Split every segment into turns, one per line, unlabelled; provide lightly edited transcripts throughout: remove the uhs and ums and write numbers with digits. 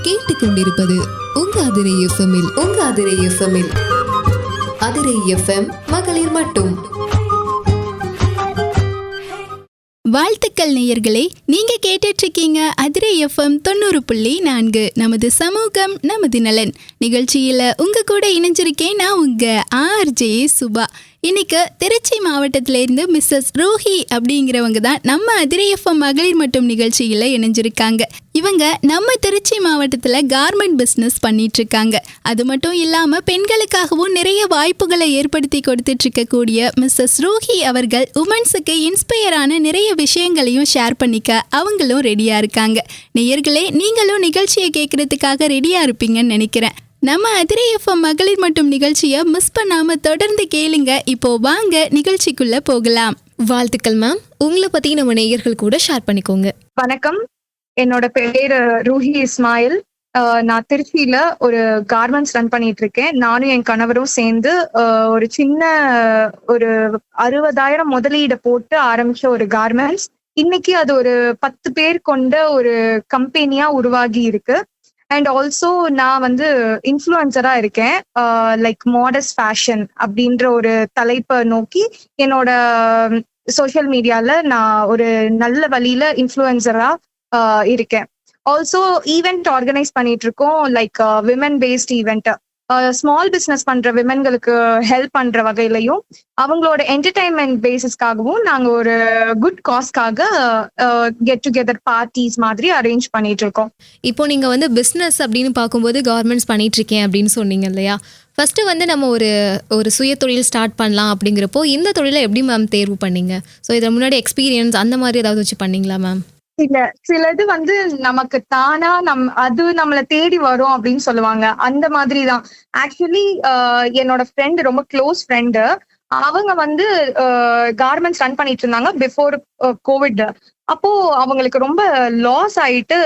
கேட்டுக்கொண்டிருப்பது உங்க அதிரை எஃப்எம்மில் அதிரை எஃப்எம் மகளிர் மட்டும்.
வாழ்த்துக்கள் நேயர்களே, நீங்க கேட்டுட்டு இருக்கீங்க அதிரை எஃப்எம் 90.4. நமது சமூகம் நமது நலன் நிகழ்ச்சியில உங்க கூட இணைஞ்சிருக்கேன் நான் உங்க ஆர்ஜே சுபா. இன்னைக்கு திருச்சி மாவட்டத்திலேருந்து மிஸ்ஸஸ் ரூஹி அப்படிங்கிறவங்க தான் நம்ம அதிரை எஃப்எம் மகளிர் மட்டும் நிகழ்ச்சியில் இணைஞ்சிருக்காங்க. இவங்க நம்ம திருச்சி மாவட்டத்தில் கார்மெண்ட் பிஸ்னஸ் பண்ணிட்டு இருக்காங்க. அது மட்டும் இல்லாமல் பெண்களுக்காகவும் நிறைய வாய்ப்புகளை ஏற்படுத்தி கொடுத்துட்டு இருக்கக்கூடிய மிஸ்ஸஸ் ரூஹி அவர்கள் உமன்ஸுக்கு இன்ஸ்பயரான நிறைய விஷயங்களையும் ஷேர் பண்ணிக்க அவங்களும் ரெடியாக இருக்காங்க. நேயர்களே, நீங்களும் நிகழ்ச்சியை கேட்கறதுக்காக ரெடியாக இருப்பீங்கன்னு நினைக்கிறேன். நம்ம அதிரை எஃப்எம் மகளிர் மட்டும் நிகழ்ச்சியை மிஸ் பண்ணாம தொடர்ந்து கேளுங்க. இப்போ வாங்க நிகழ்ச்சிக்குள்ள போகலாம்.
வாழ்த்துக்கள் மேம். உங்களை பத்தி நம்ம நேயர்கள் கூட ஷேர் பண்ணிக்கோங்க.
வணக்கம், என்னோட பேரு ரூஹி இஸ்மாயில். நான் திருச்சியில ஒரு கார்மெண்ட்ஸ் ரன் பண்ணிட்டு இருக்கேன். நானும் என் கணவரும் சேர்ந்து ஒரு சின்ன ஒரு 60,000 முதலீடு போட்டு ஆரம்பிச்ச ஒரு கார்மெண்ட்ஸ் இன்னைக்கு அது ஒரு 10 பேர் கொண்ட ஒரு கம்பெனியா உருவாகி இருக்கு. அண்ட் ஆல்சோ நான் வந்து இன்ஃப்ளூயன்சரா இருக்கேன். லைக் மாடர்ன் ஃபேஷன் அப்படின்ற ஒரு தலைப்பை நோக்கி என்னோட சோஷியல் மீடியால நான் ஒரு நல்ல வழியில இன்ஃப்ளூயன்சரா இருக்கேன். ஆல்சோ ஈவெண்ட் ஆர்கனைஸ் பண்ணிட்டு இருக்கோம், like women based event. Small business பண்ற விமன்களுக்கு ஹெல்ப் பண்ற வகையிலையும் அவங்களோட என்டர்டைன்மெண்ட் பேசிஸ்க்காகவும் நாங்க ஒரு குட் காஸ்க்காக கெட் டுகெதர் பார்ட்டிஸ் மாதிரி அரேஞ்ச் பண்ணிட்டு இருக்கோம்.
இப்போ நீங்க வந்து பிஸ்னஸ் அப்படின்னு பார்க்கும்போது கார்மெண்ட்ஸ் பண்ணிட்டு இருக்கேன் அப்படின்னு சொன்னீங்க இல்லையா? ஃபர்ஸ்ட் வந்து நம்ம ஒரு சுய தொழில் ஸ்டார்ட் பண்ணலாம் அப்படிங்கிறப்போ இந்த தொழிலை எப்படி மேம் தேர்வு பண்ணீங்க? ஸோ இதை முன்னாடி எக்ஸ்பீரியன்ஸ் அந்த மாதிரி ஏதாவது வச்சு பண்ணீங்களா மேம்?
இல்ல, சிலது வந்து நமக்கு தானா அது நம்மளை தேடி வரும் அப்படின்னு சொல்லுவாங்க. அந்த மாதிரிதான். ஆக்சுவலி என்னோட ஃப்ரெண்டு, ரொம்ப க்ளோஸ் ஃப்ரெண்டு, அவங்க வந்து கார்மெண்ட்ஸ் ரன் பண்ணிட்டு இருந்தாங்க பிஃபோர் கோவிட். அப்போ அவங்களுக்கு ரொம்ப லாஸ் ஆயிட்டு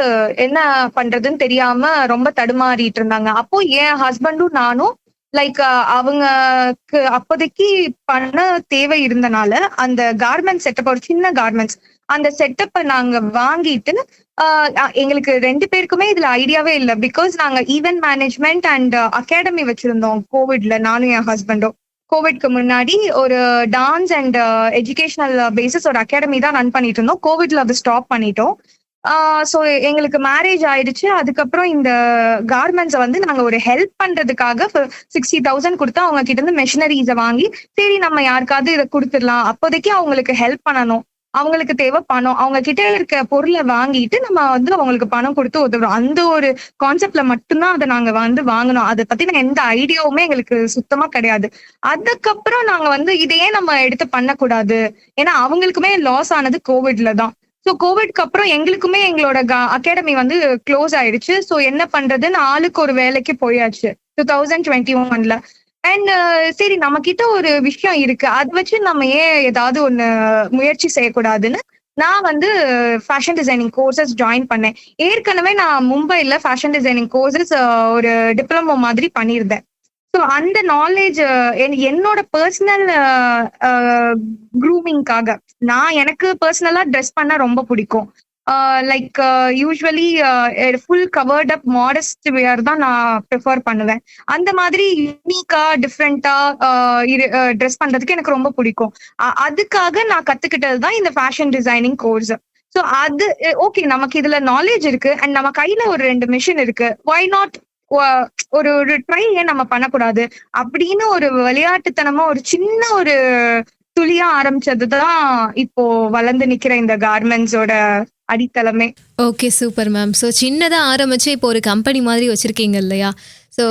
என்ன பண்றதுன்னு தெரியாம ரொம்ப தடுமாறிட்டு இருந்தாங்க. அப்போ என் ஹஸ்பண்டும் நானும் லைக் அவங்களுக்கு அப்போதைக்கு பண்ண தேவை இருந்தனால அந்த கார்மெண்ட் செட்டப், ஒரு சின்ன கார்மெண்ட்ஸ் அந்த செட்டப்பை நாங்க வாங்கிட்டு எங்களுக்கு 2 பேருக்குமே இதுல ஐடியாவே இல்லை. பிகாஸ் நாங்க ஈவென்ட் மேனேஜ்மெண்ட் அண்ட் அகாடமி வச்சிருந்தோம் கோவிட்ல, நானும் என் ஹஸ்பண்டும். கோவிட்க்கு முன்னாடி ஒரு டான்ஸ் அண்ட் எஜுகேஷனல் பேசிஸ் ஒரு அகாடமி தான் ரன் பண்ணிட்டு இருந்தோம். கோவிட்ல அதை ஸ்டாப் பண்ணிட்டோம். ஸோ எங்களுக்கு மேரேஜ் ஆயிடுச்சு. அதுக்கப்புறம் இந்த கார்மெண்ட்ஸை வந்து நாங்கள் ஒரு ஹெல்ப் பண்றதுக்காக 60,000 கொடுத்து அவங்க கிட்ட இருந்து மெஷினரிஸை வாங்கி, சரி நம்ம யாருக்காவது இதை கொடுத்துடலாம், அப்போதைக்கு அவங்களுக்கு ஹெல்ப் பண்ணணும், அவங்களுக்கு தேவை பணம், அவங்க கிட்ட இருக்க பொருளை வாங்கிட்டு நம்ம வந்து அவங்களுக்கு பணம் கொடுத்து உதவுறோம். அந்த ஒரு கான்செப்ட்ல மட்டும்தான் அதை நாங்க வந்து வாங்கினோம். அதை பத்தின எந்த ஐடியாவுமே எங்களுக்கு சுத்தமா கிடையாது. அதுக்கப்புறம் நாங்க வந்து இதையே நம்ம எடுத்து பண்ணக்கூடாது, ஏன்னா அவங்களுக்குமே லாஸ் ஆனது கோவிட்ல தான். ஸோ கோவிட்க்கு அப்புறம் எங்களுக்குமே எங்களோட அகாடமி வந்து க்ளோஸ் ஆயிடுச்சு. ஸோ என்ன பண்றதுன்னு ஆளுக்கு ஒரு வேலைக்கு போயாச்சு 2021. அண்ட் சரி, நம்ம கிட்ட ஒரு விஷயம் இருக்கு, அதை வச்சு நம்ம ஏன் ஏதாவது ஒண்ணு முயற்சி செய்யக்கூடாதுன்னு நான் வந்து ஃபேஷன் டிசைனிங் கோர்சஸ் ஜாயின் பண்ணேன். ஏற்கனவே நான் மும்பைல ஃபேஷன் டிசைனிங் கோர்சஸ் ஒரு டிப்ளமோ மாதிரி பண்ணியிருந்தேன். ஸோ அந்த நாலேஜ் என்னோட பர்சனல் க்ரூமிங்காக, நான் எனக்கு பர்சனலா ட்ரெஸ் பண்ண ரொம்ப பிடிக்கும். Like usually full covered up modest wear தான் நான் ப்ரிஃபர் பண்ணுவேன். அந்த மாதிரி யூனிக்கா டிஃப்ரெண்டா ட்ரெஸ் பண்றதுக்கு எனக்கு ரொம்ப பிடிக்கும். அதுக்காக நான் கத்துக்கிட்டது தான் இந்த ஃபேஷன் டிசைனிங் கோர்ஸ். ஸோ அது ஓகே, நமக்கு இதுல நாலேஜ் இருக்கு அண்ட் நம்ம கையில ஒரு 2 மிஷின் இருக்கு, வை நாட் ஒரு ட்ரை ஏன் நம்ம பண்ணக்கூடாது அப்படின்னு ஒரு விளையாட்டுத்தனமா ஒரு சின்ன ஒரு துளியா ஆரம்பிச்சதுதான் இப்போ வளர்ந்து நிக்கிற இந்த கார்மெண்ட்ஸோட அடித்தளமே.
Okay, super ma'am. ஸோ சின்னதாக ஆரம்பிச்சு இப்போ ஒரு கம்பெனி மாதிரி வச்சிருக்கீங்க இல்லையா? ஸோ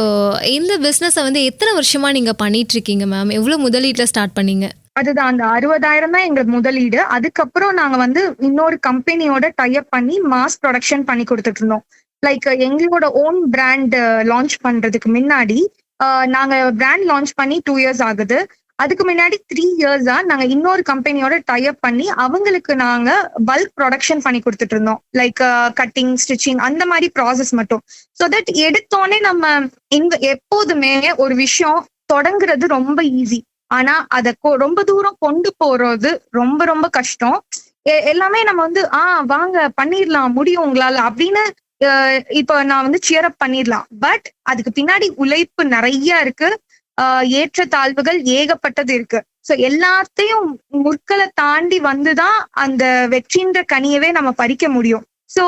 இந்த பிஸ்னஸை வந்து எத்தனை வருஷமா நீங்க பண்ணிட்டு இருக்கீங்க மேம்? எவ்வளோ முதலீட்டில் ஸ்டார்ட் பண்ணீங்க?
அதுதான், அந்த 60,000 தான் எங்க முதலீடு. அதுக்கப்புறம் நாங்க வந்து இன்னொரு கம்பெனியோட டைப் பண்ணி மாஸ் ப்ரொடக்ஷன் பண்ணி கொடுத்துட்டு இருந்தோம். லைக் எங்களோட ஓன் பிராண்ட் லான்ச் பண்றதுக்கு முன்னாடி நாங்க பிராண்ட் லான்ச் பண்ணி 2 இயர்ஸ் ஆகுது. அதுக்கு முன்னாடி 3 இயர்ஸா நாங்க இன்னொரு கம்பெனியோட டைப் பண்ணி அவங்களுக்கு நாங்க பல்க் ப்ரொடக்ஷன் பண்ணி கொடுத்துட்டு இருந்தோம். லைக் கட்டிங், ஸ்டிச்சிங், அந்த மாதிரி ப்ராசஸ் மட்டும். ஸோ தட் எடுத்தோடனே நம்ம எப்போதுமே ஒரு விஷயம் தொடங்குறது ரொம்ப ஈஸி, ஆனா அதை ரொம்ப தூரம் கொண்டு போறது ரொம்ப ரொம்ப கஷ்டம். எல்லாமே நம்ம வந்து வாங்க பண்ணிடலாம், முடியும் உங்களால அப்படின்னு இப்போ நான் வந்து சியர் அப் பண்ணிடலாம், பட் அதுக்கு பின்னாடி உழைப்பு நிறைய இருக்கு. ஏற்ற தாழ்வுகள் ஏகப்பட்டது இருக்கு. சோ எல்லாத்தையும் முற்களை தாண்டி வந்துதான் அந்த வெற்றின்ற கனியவே நம்ம பறிக்க முடியும். சோ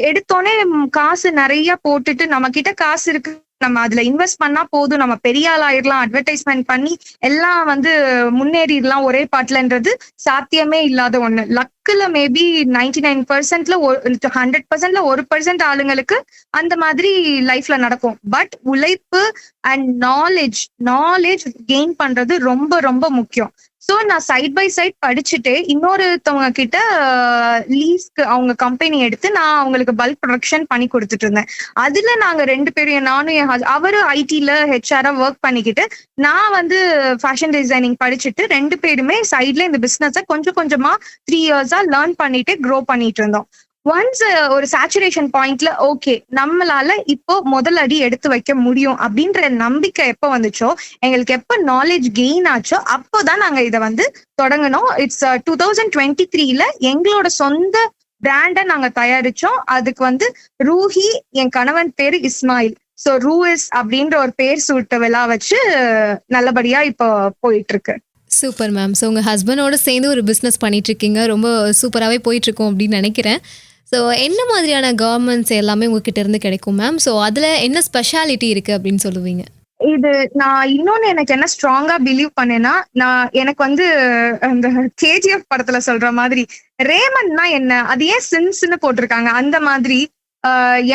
எடுத்தோடனே காசு நிறைய போட்டுட்டு நம்ம கிட்ட காசு இருக்கு, நம்ம அதுல இன்வெஸ்ட் பண்ணா போதும், நம்ம பெரிய ஆள் ஆயிடலாம், அட்வர்டைஸ்மெண்ட் பண்ணி எல்லாம் வந்து முன்னேறிடலாம் ஒரே பாட்டுலன்றது சாத்தியமே இல்லாத ஒண்ணு. லக்குல மேபி 99%ல 100%ல 1% ஆளுங்களுக்கு அந்த மாதிரி லைஃப்ல நடக்கும். பட் உழைப்பு அண்ட் நாலேஜ் கெயின் பண்றது ரொம்ப ரொம்ப முக்கியம். சோ நான் சைட் பை சைட் படிச்சுட்டு இன்னொருத்தவங்க கிட்ட லீஸ்க்கு அவங்க கம்பெனி எடுத்து நான் அவங்களுக்கு பல்க் ப்ரொடக்ஷன் பண்ணி கொடுத்துட்டு இருந்தேன். அதுல நாங்க 2 பேரும், நானும் என் அவரு ஐடில ஹெச்ஆரா ஒர்க் பண்ணிக்கிட்டு, நான் வந்து ஃபேஷன் டிசைனிங் படிச்சுட்டு 2 பேருமே சைட்ல இந்த பிசினஸ கொஞ்சம் கொஞ்சமா 3 இயர்ஸா லேர்ன் பண்ணிட்டு க்ரோ பண்ணிட்டு இருந்தோம். ஒன்ஸ் ஒரு சேச்சுரேஷன் பாயிண்ட்ல ஓகே நம்மளால இப்போ முதல் அடி எடுத்து வைக்க முடியும் அப்படின்ற நம்பிக்கை எப்போ வந்துச்சோ, எங்களுக்கு எப்ப நாலேஜ் கெயின் ஆச்சோ அப்போதான் நாங்க இதை வந்து தொடங்கணும். இட்ஸ் 2023ல எங்களோட சொந்த பிராண்ட நாங்க தயாரிச்சோம். அதுக்கு வந்து ரூஹி, என் கணவன் பேரு இஸ்மாயில். சோ ரூஇஸ் அப்படின்ற ஒரு பேர் சூட்ட விழா வச்சு நல்லபடியா இப்போ போயிட்டு இருக்கு.
Super ma'am. ஸோ உங்கள் ஹஸ்பண்டோட சேர்ந்து ஒரு பிஸ்னஸ் பண்ணிகிட்ருக்கீங்க, ரொம்ப சூப்பராகவே போயிட்டுருக்கோம் அப்படின்னு நினைக்கிறேன். ஸோ என்ன மாதிரியான கவர்மெண்ட்ஸ் எல்லாமே உங்ககிட்ட இருந்து கிடைக்கும் மேம்? ஸோ அதில் என்ன ஸ்பெஷாலிட்டி இருக்குது அப்படின்னு சொல்லுவீங்க?
இது நான் இன்னொன்னு எனக்கு என்ன ஸ்ட்ராங்கா பிலீவ் பண்ணேன்னா, எனக்கு வந்து அந்த கேஜிஎஃப் படத்துல சொல்ற மாதிரி ரேமன்னா என்ன, அது ஏன் சின்ஸ்ன்னு போட்டிருக்காங்க அந்த மாதிரி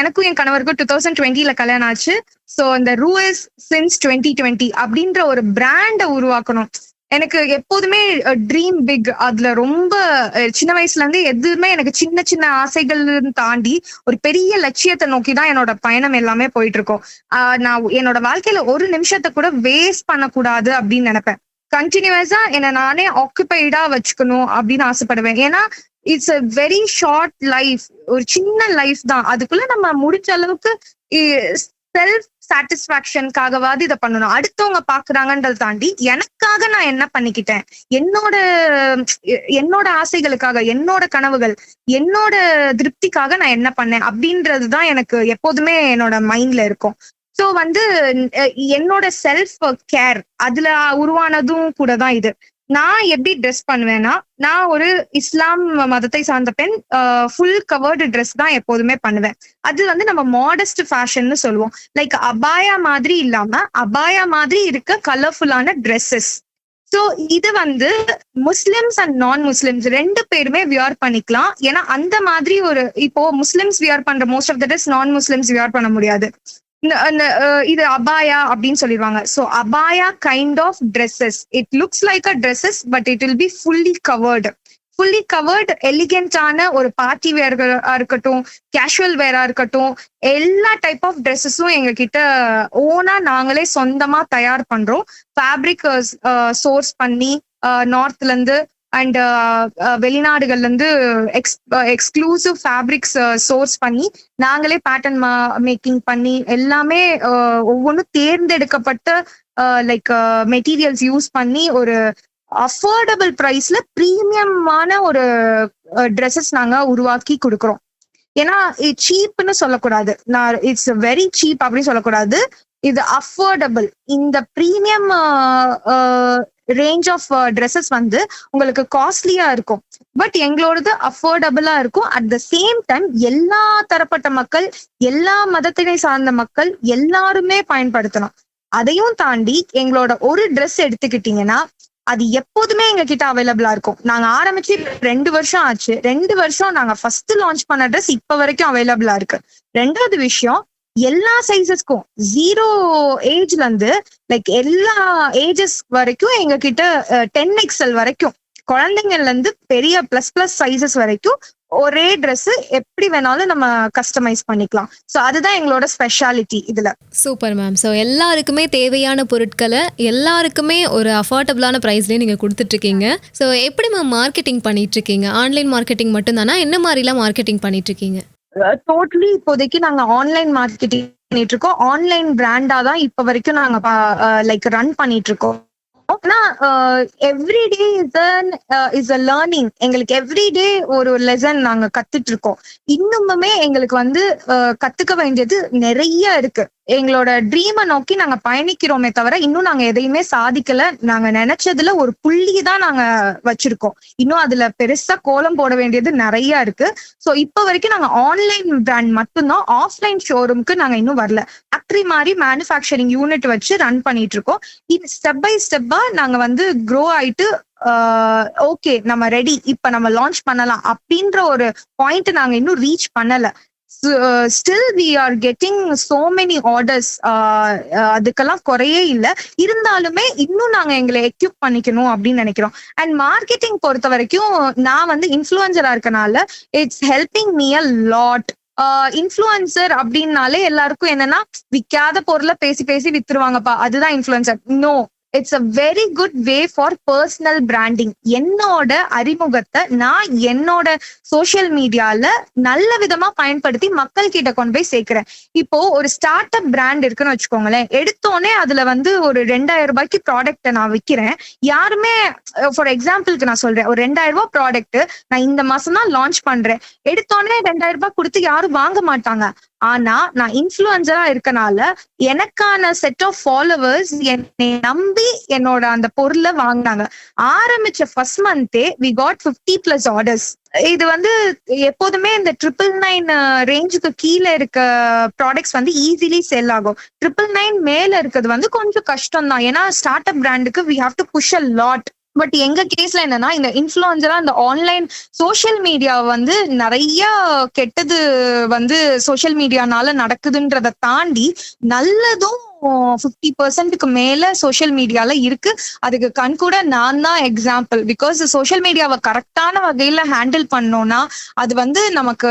எனக்கும் என் கணவருக்கும் 2020ல கல்யாணம் ஆச்சு. ஸோ இந்த ரூஎஸ் சின்ஸ் 2020 அப்படின்ற ஒரு பிராண்டை உருவாக்கணும். எனக்கு எப்போதுமே ட்ரீம் பிக். அதுல ரொம்ப சின்ன வயசுல இருந்து எதுவுமே எனக்கு சின்ன சின்ன ஆசைகள் தாண்டி ஒரு பெரிய லட்சியத்தை நோக்கி தான் என்னோட பயணம் எல்லாமே போயிட்டு இருக்கோம். நான் என்னோட வாழ்க்கையில ஒரு நிமிஷத்தை கூட வேஸ்ட் பண்ணக்கூடாது அப்படின்னு நினைப்பேன். கண்டினியூஸா என்னை நானே ஆக்குபைடா வச்சுக்கணும் அப்படின்னு ஆசைப்படுவேன். ஏன்னா it's a very short life, ஒரு சின்ன லைஃப் தான். அதுக்குள்ள நம்ம முடிச்ச அளவுக்கு செல்ஃப் சாட்டிஸ்பாக்சனுக்காகவாது இதை பண்ணணும். அடுத்தவங்க பாக்குறாங்கன்றதை தாண்டி எனக்காக நான் என்ன பண்ணிக்கிட்டேன், என்னோட ஆசைகளுக்காக, என்னோட கனவுகள், என்னோட திருப்திக்காக நான் என்ன பண்ணேன் அப்படின்றதுதான் எனக்கு எப்போதுமே என்னோட மைண்ட்ல இருக்கும். சோ வந்து என்னோட செல்ஃப் கேர் அதுல உருவானதும் கூட தான் இது. நான் எப்படி ட்ரெஸ் பண்ணுவேன்னா, நான் ஒரு இஸ்லாம் மதத்தை சார்ந்த பெண். ஃபுல் கவர்டு ட்ரெஸ் தான் எப்போதுமே பண்ணுவேன். அது வந்து நம்ம மாடஸ்ட் ஃபேஷன்னு சொல்லுவோம். லைக் அபாயா மாதிரி இல்லாம அபாயா மாதிரி இருக்க கலர்ஃபுல்லான ட்ரெஸ்ஸஸ். சோ இது வந்து முஸ்லிம்ஸ் அண்ட் நான் முஸ்லிம்ஸ் 2 பேருமே வியர் பண்ணிக்கலாம். ஏன்னா அந்த மாதிரி ஒரு இப்போ முஸ்லிம்ஸ் வியர் பண்ற most of the dress non Muslims wear பண்ண முடியாது. இது அபாயா அப்படின்னு சொல்லிடுவாங்க. சோ அபாயா kind of dresses, it looks like a dresses but it will be fully covered எலிகென்டான ஒரு பார்ட்டி வேரா இருக்கட்டும், கேஷுவல் வேரா இருக்கட்டும், எல்லா டைப் ஆஃப் ட்ரெஸ்ஸஸும் எங்க கிட்ட ஓனா நாங்களே சொந்தமா தயார் பண்றோம். ஃபேப்ரிக் சோர்ஸ் பண்ணி நார்த்ல இருந்து அண்ட் வெளிநாடுகள்ல இருந்து எக்ஸ்க்ளூசிவ் ஃபேப்ரிக்ஸ் சோர்ஸ் பண்ணி நாங்களே பேட்டர்ன் மேக்கிங் பண்ணி எல்லாமே ஒவ்வொன்றும் தேர்ந்தெடுக்கப்பட்ட லைக் மெட்டீரியல்ஸ் யூஸ் பண்ணி ஒரு அஃபோர்டபுள் பிரைஸ்ல பிரீமியமான ஒரு ட்ரெஸ்ஸஸ் நாங்க உருவாக்கி கொடுக்குறோம். ஏன்னா சீப்னு சொல்லக்கூடாது, நான் இட்ஸ் வெரி சீப் அப்படின்னு சொல்லக்கூடாது. இது அஃபோர்டபுள். இந்த பிரீமியம் ரேஞ்ச் ஆஃப் ட்ரெஸ்ஸஸ் வந்து உங்களுக்கு காஸ்ட்லியா இருக்கும், பட் எங்களோடது அஃபோர்டபுளா இருக்கும். அட் த சேம் டைம் எல்லா தரப்பட்ட மக்கள், எல்லா மதத்தினை சார்ந்த மக்கள் எல்லாருமே பயன்படுத்தணும். அதையும் தாண்டி எங்களோட ஒரு ட்ரெஸ் எடுத்துக்கிட்டீங்கன்னா அது எப்போதுமே எங்க கிட்ட அவைலபிளா இருக்கும். நாங்க ஆரம்பிச்சு 2 வருஷம் ஆச்சு. 2 வருஷம் நாங்க ஃபர்ஸ்ட் லான்ச் பண்ண ட்ரெஸ் இப்ப வரைக்கும் அவைலபிளா இருக்கு. 2வது விஷயம், எல்லா சைசஸ்க்கும் 0 ஏஜ்ல இருந்து லைக் எல்லா ஏஜஸ் வரைக்கும் எங்க கிட்ட 10XL வரைக்கும், குழந்தைங்கள்ல இருந்து பெரிய பிளஸ் சைசஸ் வரைக்கும் ஒரே ட்ரெஸ் எப்படி வேணாலும் நம்ம கஸ்டமைஸ் பண்ணிக்கலாம். ஸோ அதுதான் எங்களோட ஸ்பெஷாலிட்டி இதுல.
Super ma'am. ஸோ எல்லாருக்குமே தேவையான பொருட்களை எல்லாருக்குமே ஒரு அஃபோர்டபுளான ப்ரைஸ்லேயே நீங்கள் கொடுத்துட்ருக்கீங்க. ஸோ எப்படி மேம் மார்க்கெட்டிங் பண்ணிகிட்ருக்கீங்க? ஆன்லைன் மார்க்கெட்டிங் மட்டும்தானா, என்ன மாதிரிலாம் மார்க்கெட்டிங் பண்ணிகிட்ருக்கீங்க?
டோட்டலி இப்போதைக்கு நாங்க ஆன்லைன் மார்க்கெட்டிங் பண்ணிட்டு இருக்கோம். ஆன்லைன் பிராண்டா தான் இப்ப வரைக்கும் நாங்க லைக் ரன் பண்ணிட்டு இருக்கோம். ஆனா எவ்ரிடே இஸ் அ லேர்னிங். எங்களுக்கு எவ்ரிடே ஒரு லெசன் நாங்க கத்துட்டு இருக்கோம். இன்னுமுமே எங்களுக்கு வந்து கத்துக்க வேண்டியது நிறைய இருக்கு. எங்களோட ட்ரீமை நோக்கி நாங்க பயணிக்கிறோமே தவிர இன்னும் நாங்க எதையுமே சாதிக்கல. நாங்க நினைச்சதுல ஒரு புள்ளி தான் நாங்க வச்சிருக்கோம். இன்னும் அதுல பெருசா கோலம் போட வேண்டியது நிறைய இருக்கு. சோ இப்ப வரைக்கும் நாங்க ஆன்லைன் பிராண்ட் மட்டும்தான், ஆஃப்லைன் ஷோரூம்க்கு நாங்க இன்னும் வரல. ஃபேக்டரி மாதிரி மேனுஃபேக்சரிங் யூனிட் வச்சு ரன் பண்ணிட்டு இருக்கோம். இது ஸ்டெப் பை ஸ்டெப்பா நாங்க வந்து க்ரோ ஆயிட்டு ஓகே நம்ம ரெடி, இப்ப நம்ம லான்ச் பண்ணலாம் அப்படின்ற ஒரு பாயிண்ட் நாங்க இன்னும் ரீச் பண்ணல. Still we are getting so many orders. அதுக்கெல்லாம் குறையே இல்லை. இருந்தாலுமே இன்னும் நாங்க எங்களை எக்யூப் பண்ணிக்கணும் அப்படின்னு நினைக்கிறோம். அண்ட் மார்க்கெட்டிங் பொறுத்த வரைக்கும் நான் வந்து இன்ஃப்ளூயன்சரா இருக்கனால it's helping me a lot. Influencer அப்படின்னாலே எல்லாருக்கும் என்னன்னா விற்காத பொருளை பேசி பேசி வித்துருவாங்கப்பா, அதுதான் influencer. No, it's a very good way for personal branding. என்னோட அறிமுகத்தை நான் என்னோட சோசியல் மீடியால நல்ல விதமா பயன்படுத்தி மக்கள் கிட்ட கொண்டு போய் சேர்க்கிறேன். இப்போ ஒரு ஸ்டார்ட் அப் பிராண்ட் இருக்குன்னு வச்சுக்கோங்களேன். எடுத்தோடனே அதுல வந்து ஒரு 2000 ரூபாய்க்கு ப்ராடக்ட்டை நான் விற்கிறேன். யாருமே, ஃபார் எக்ஸாம்பிளுக்கு நான் சொல்றேன், ஒரு 2000 ரூபாய் ப்ராடக்ட் நான் இந்த மாசம் தான் லான்ச் பண்றேன். எடுத்தோடனே 2000 ரூபாய் கொடுத்து யாரும் வாங்க மாட்டாங்க. ஆனா நான் இன்ஃப்ளூயன்சரா இருக்கனால எனக்கான செட் ஆஃப் ஃபாலோவர்ஸ் என்னை நம்பி என்னோட அந்த பொருளை வாங்கினாங்க. ஆரம்பிச்ச ஃபர்ஸ்ட் மந்தே வி காட் 50+ ஆர்டர்ஸ். இது வந்து எப்போதுமே இந்த 999 ரேஞ்சுக்கு கீழே இருக்க ப்ராடக்ட்ஸ் வந்து ஈஸிலி செல் ஆகும். 999 மேல இருக்கிறது வந்து கொஞ்சம் கஷ்டம் தான். ஏன்னா ஸ்டார்ட் அப் பிராண்டுக்கு we have to push a lot. But எங்க கேஸ்ல என்னன்னா, இந்த இன்ஃப்ளூயன்சரா இந்த ஆன்லைன் சோசியல் மீடியா வந்து நிறைய கெட்டது வந்து சோசியல் மீடியானால நடக்குதுன்றதை தாண்டி நல்லதும் 50% மேல சோசியல் மீடியால இருக்கு. அதுக்கு கண்கூட நான் தான் எக்ஸாம்பிள். பிகாஸ் சோசியல் மீடியாவை கரெக்டான வகையில ஹேண்டில் பண்ணோம்னா அது வந்து நமக்கு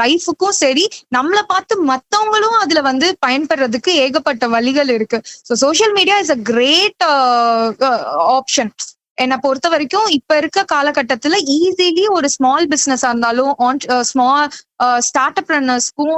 லைஃபுக்கும் சரி, நம்மளை பார்த்து மத்தவங்களும் அதுல வந்து பயன்படுறதுக்கு ஏகப்பட்ட வழிகள் இருக்கு. So social media is a great option. என்னை பொறுத்த வரைக்கும் இப்ப இருக்க காலகட்டத்துல ஈஸிலி ஒரு ஸ்மால் பிசினஸா இருந்தாலும் ஸ்மால் ஸ்டார்ட் அப் ரன்னர்ஸ்க்கும்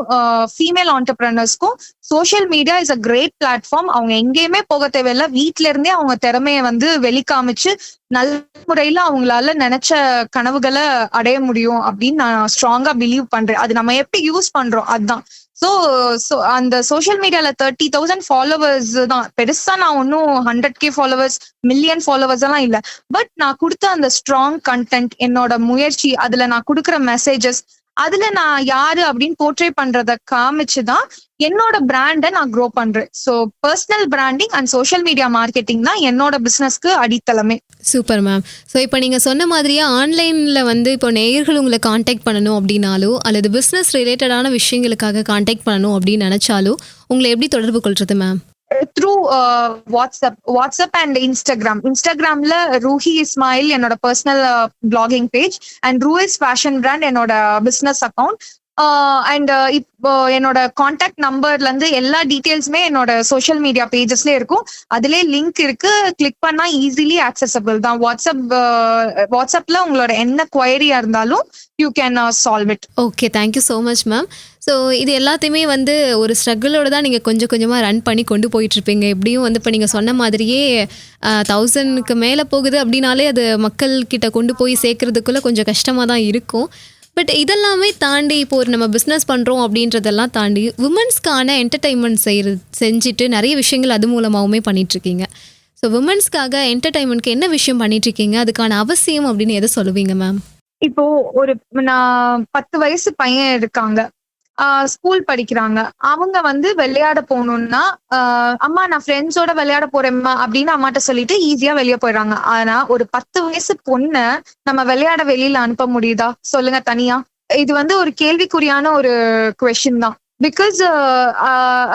ஃபீமேல் ஆண்டர்பிரனர்ஸ்க்கும் social media is a great platform. அவங்க எங்கேயுமே போக தேவையில்லை. வீட்ல இருந்தே அவங்க திறமையை வந்து வெளிக்காமிச்சு நல்ல முறையில அவங்களால நினைச்ச கனவுகளை அடைய முடியும் அப்படின்னு நான் ஸ்ட்ராங்கா பிலீவ் பண்றேன். அது நம்ம எப்படி யூஸ் பண்றோம் அதுதான். ஸோ அந்த சோசியல் மீடியால 30,000 ஃபாலோவர்ஸ் தான் பெருசா. நான் ஒன்னும் 100K ஃபாலோவர்ஸ், மில்லியன் ஃபாலோவர்ஸ் எல்லாம் இல்லை. பட் நான் கொடுத்த அந்த ஸ்ட்ராங் கண்டென்ட், என்னோட முயற்சி, அதுல நான் கொடுக்குற மெசேஜஸ், அதுல நான் யாரு அப்படின்னு போர்ட்ரே பண்றத காமிச்சுதான் என்னோட பிராண்டை நான் க்ரோ பண்றேன். So personal branding and social media marketing தான் என்னோட பிசினஸ்க்கு அடித்தளமே.
Super ma'am. ஸோ இப்போ நீங்கள் சொன்ன மாதிரியே ஆன்லைனில் வந்து இப்போ நேயர்கள் உங்களை காண்டாக்ட் பண்ணணும் அப்படின்னாலோ அல்லது பிஸ்னஸ் ரிலேட்டடான விஷயங்களுக்காக காண்டாக்ட் பண்ணணும் அப்படின்னு நினச்சாலோ உங்களை எப்படி தொடர்பு கொள்றது ma'am?
Through WhatsApp and Instagram. இன்ஸ்டாகிராம்ல ரூஹி இஸ்மாயில் என்னோட personal blogging page and Roohi's fashion brand என்னோட பிசினஸ் அக்கௌண்ட். அண்ட் இப்போ என்னோட கான்டாக்ட் நம்பர்ல இருந்து எல்லா டீடைல்ஸுமே என்னோட சோஷியல் மீடியா பேஜஸ்ல இருக்கும். அதுல லிங்க் இருக்கு, கிளிக் பண்ணா ஈஸிலி ஆக்சசபிள் தான். வாட்ஸ்அப்ல உங்களோட என்ன குவரியா இருந்தாலும் you can solve it.
Okay, thank you so much ma'am. So இது எல்லாத்தையுமே வந்து ஒரு ஸ்ட்ரகிளோட தான் நீங்கள் கொஞ்சம் கொஞ்சமாக ரன் பண்ணி கொண்டு போயிட்டுருப்பீங்க. எப்படியும் வந்து இப்போ நீங்கள் சொன்ன மாதிரியே 1000க்கு மேலே போகுது அப்படின்னாலே அது மக்கள்கிட்ட கொண்டு போய் சேர்க்கறதுக்குள்ளே கொஞ்சம் கஷ்டமாக தான் இருக்கும். பட் இதெல்லாமே தாண்டி இப்போ ஒரு நம்ம பிஸ்னஸ் பண்ணுறோம் அப்படின்றதெல்லாம் தாண்டி உமன்ஸ்க்கான என்டர்டைன்மெண்ட் செஞ்சுட்டு நிறைய விஷயங்கள் அது மூலமாகவுமே பண்ணிகிட்ருக்கீங்க. ஸோ உமன்ஸ்க்காக என்டர்டைன்மெண்ட்க்கு என்ன விஷயம் பண்ணிகிட்ருக்கீங்க, அதுக்கான அவசியம் அப்படின்னு எதை சொல்லுவீங்க மேம்?
இப்போ நான் 10 வயசு பையன் இருக்காங்க, ஸ்கூல் படிக்கிறாங்க. அவங்க வந்து விளையாட போகணும்னா அம்மா நான் ஃப்ரெண்ட்ஸோட விளையாட போறேம்மா அப்படின்னு அம்மாட்ட சொல்லிட்டு ஈஸியா வெளியே போயிடுறாங்க. ஆனா ஒரு 10 வயசு பொண்ணை நம்ம விளையாட வெளியில அனுப்ப முடியுதா சொல்லுங்க தனியா? இது வந்து ஒரு கேள்விக்குறியான ஒரு குவெஸ்டின் தான். பிகாஸ்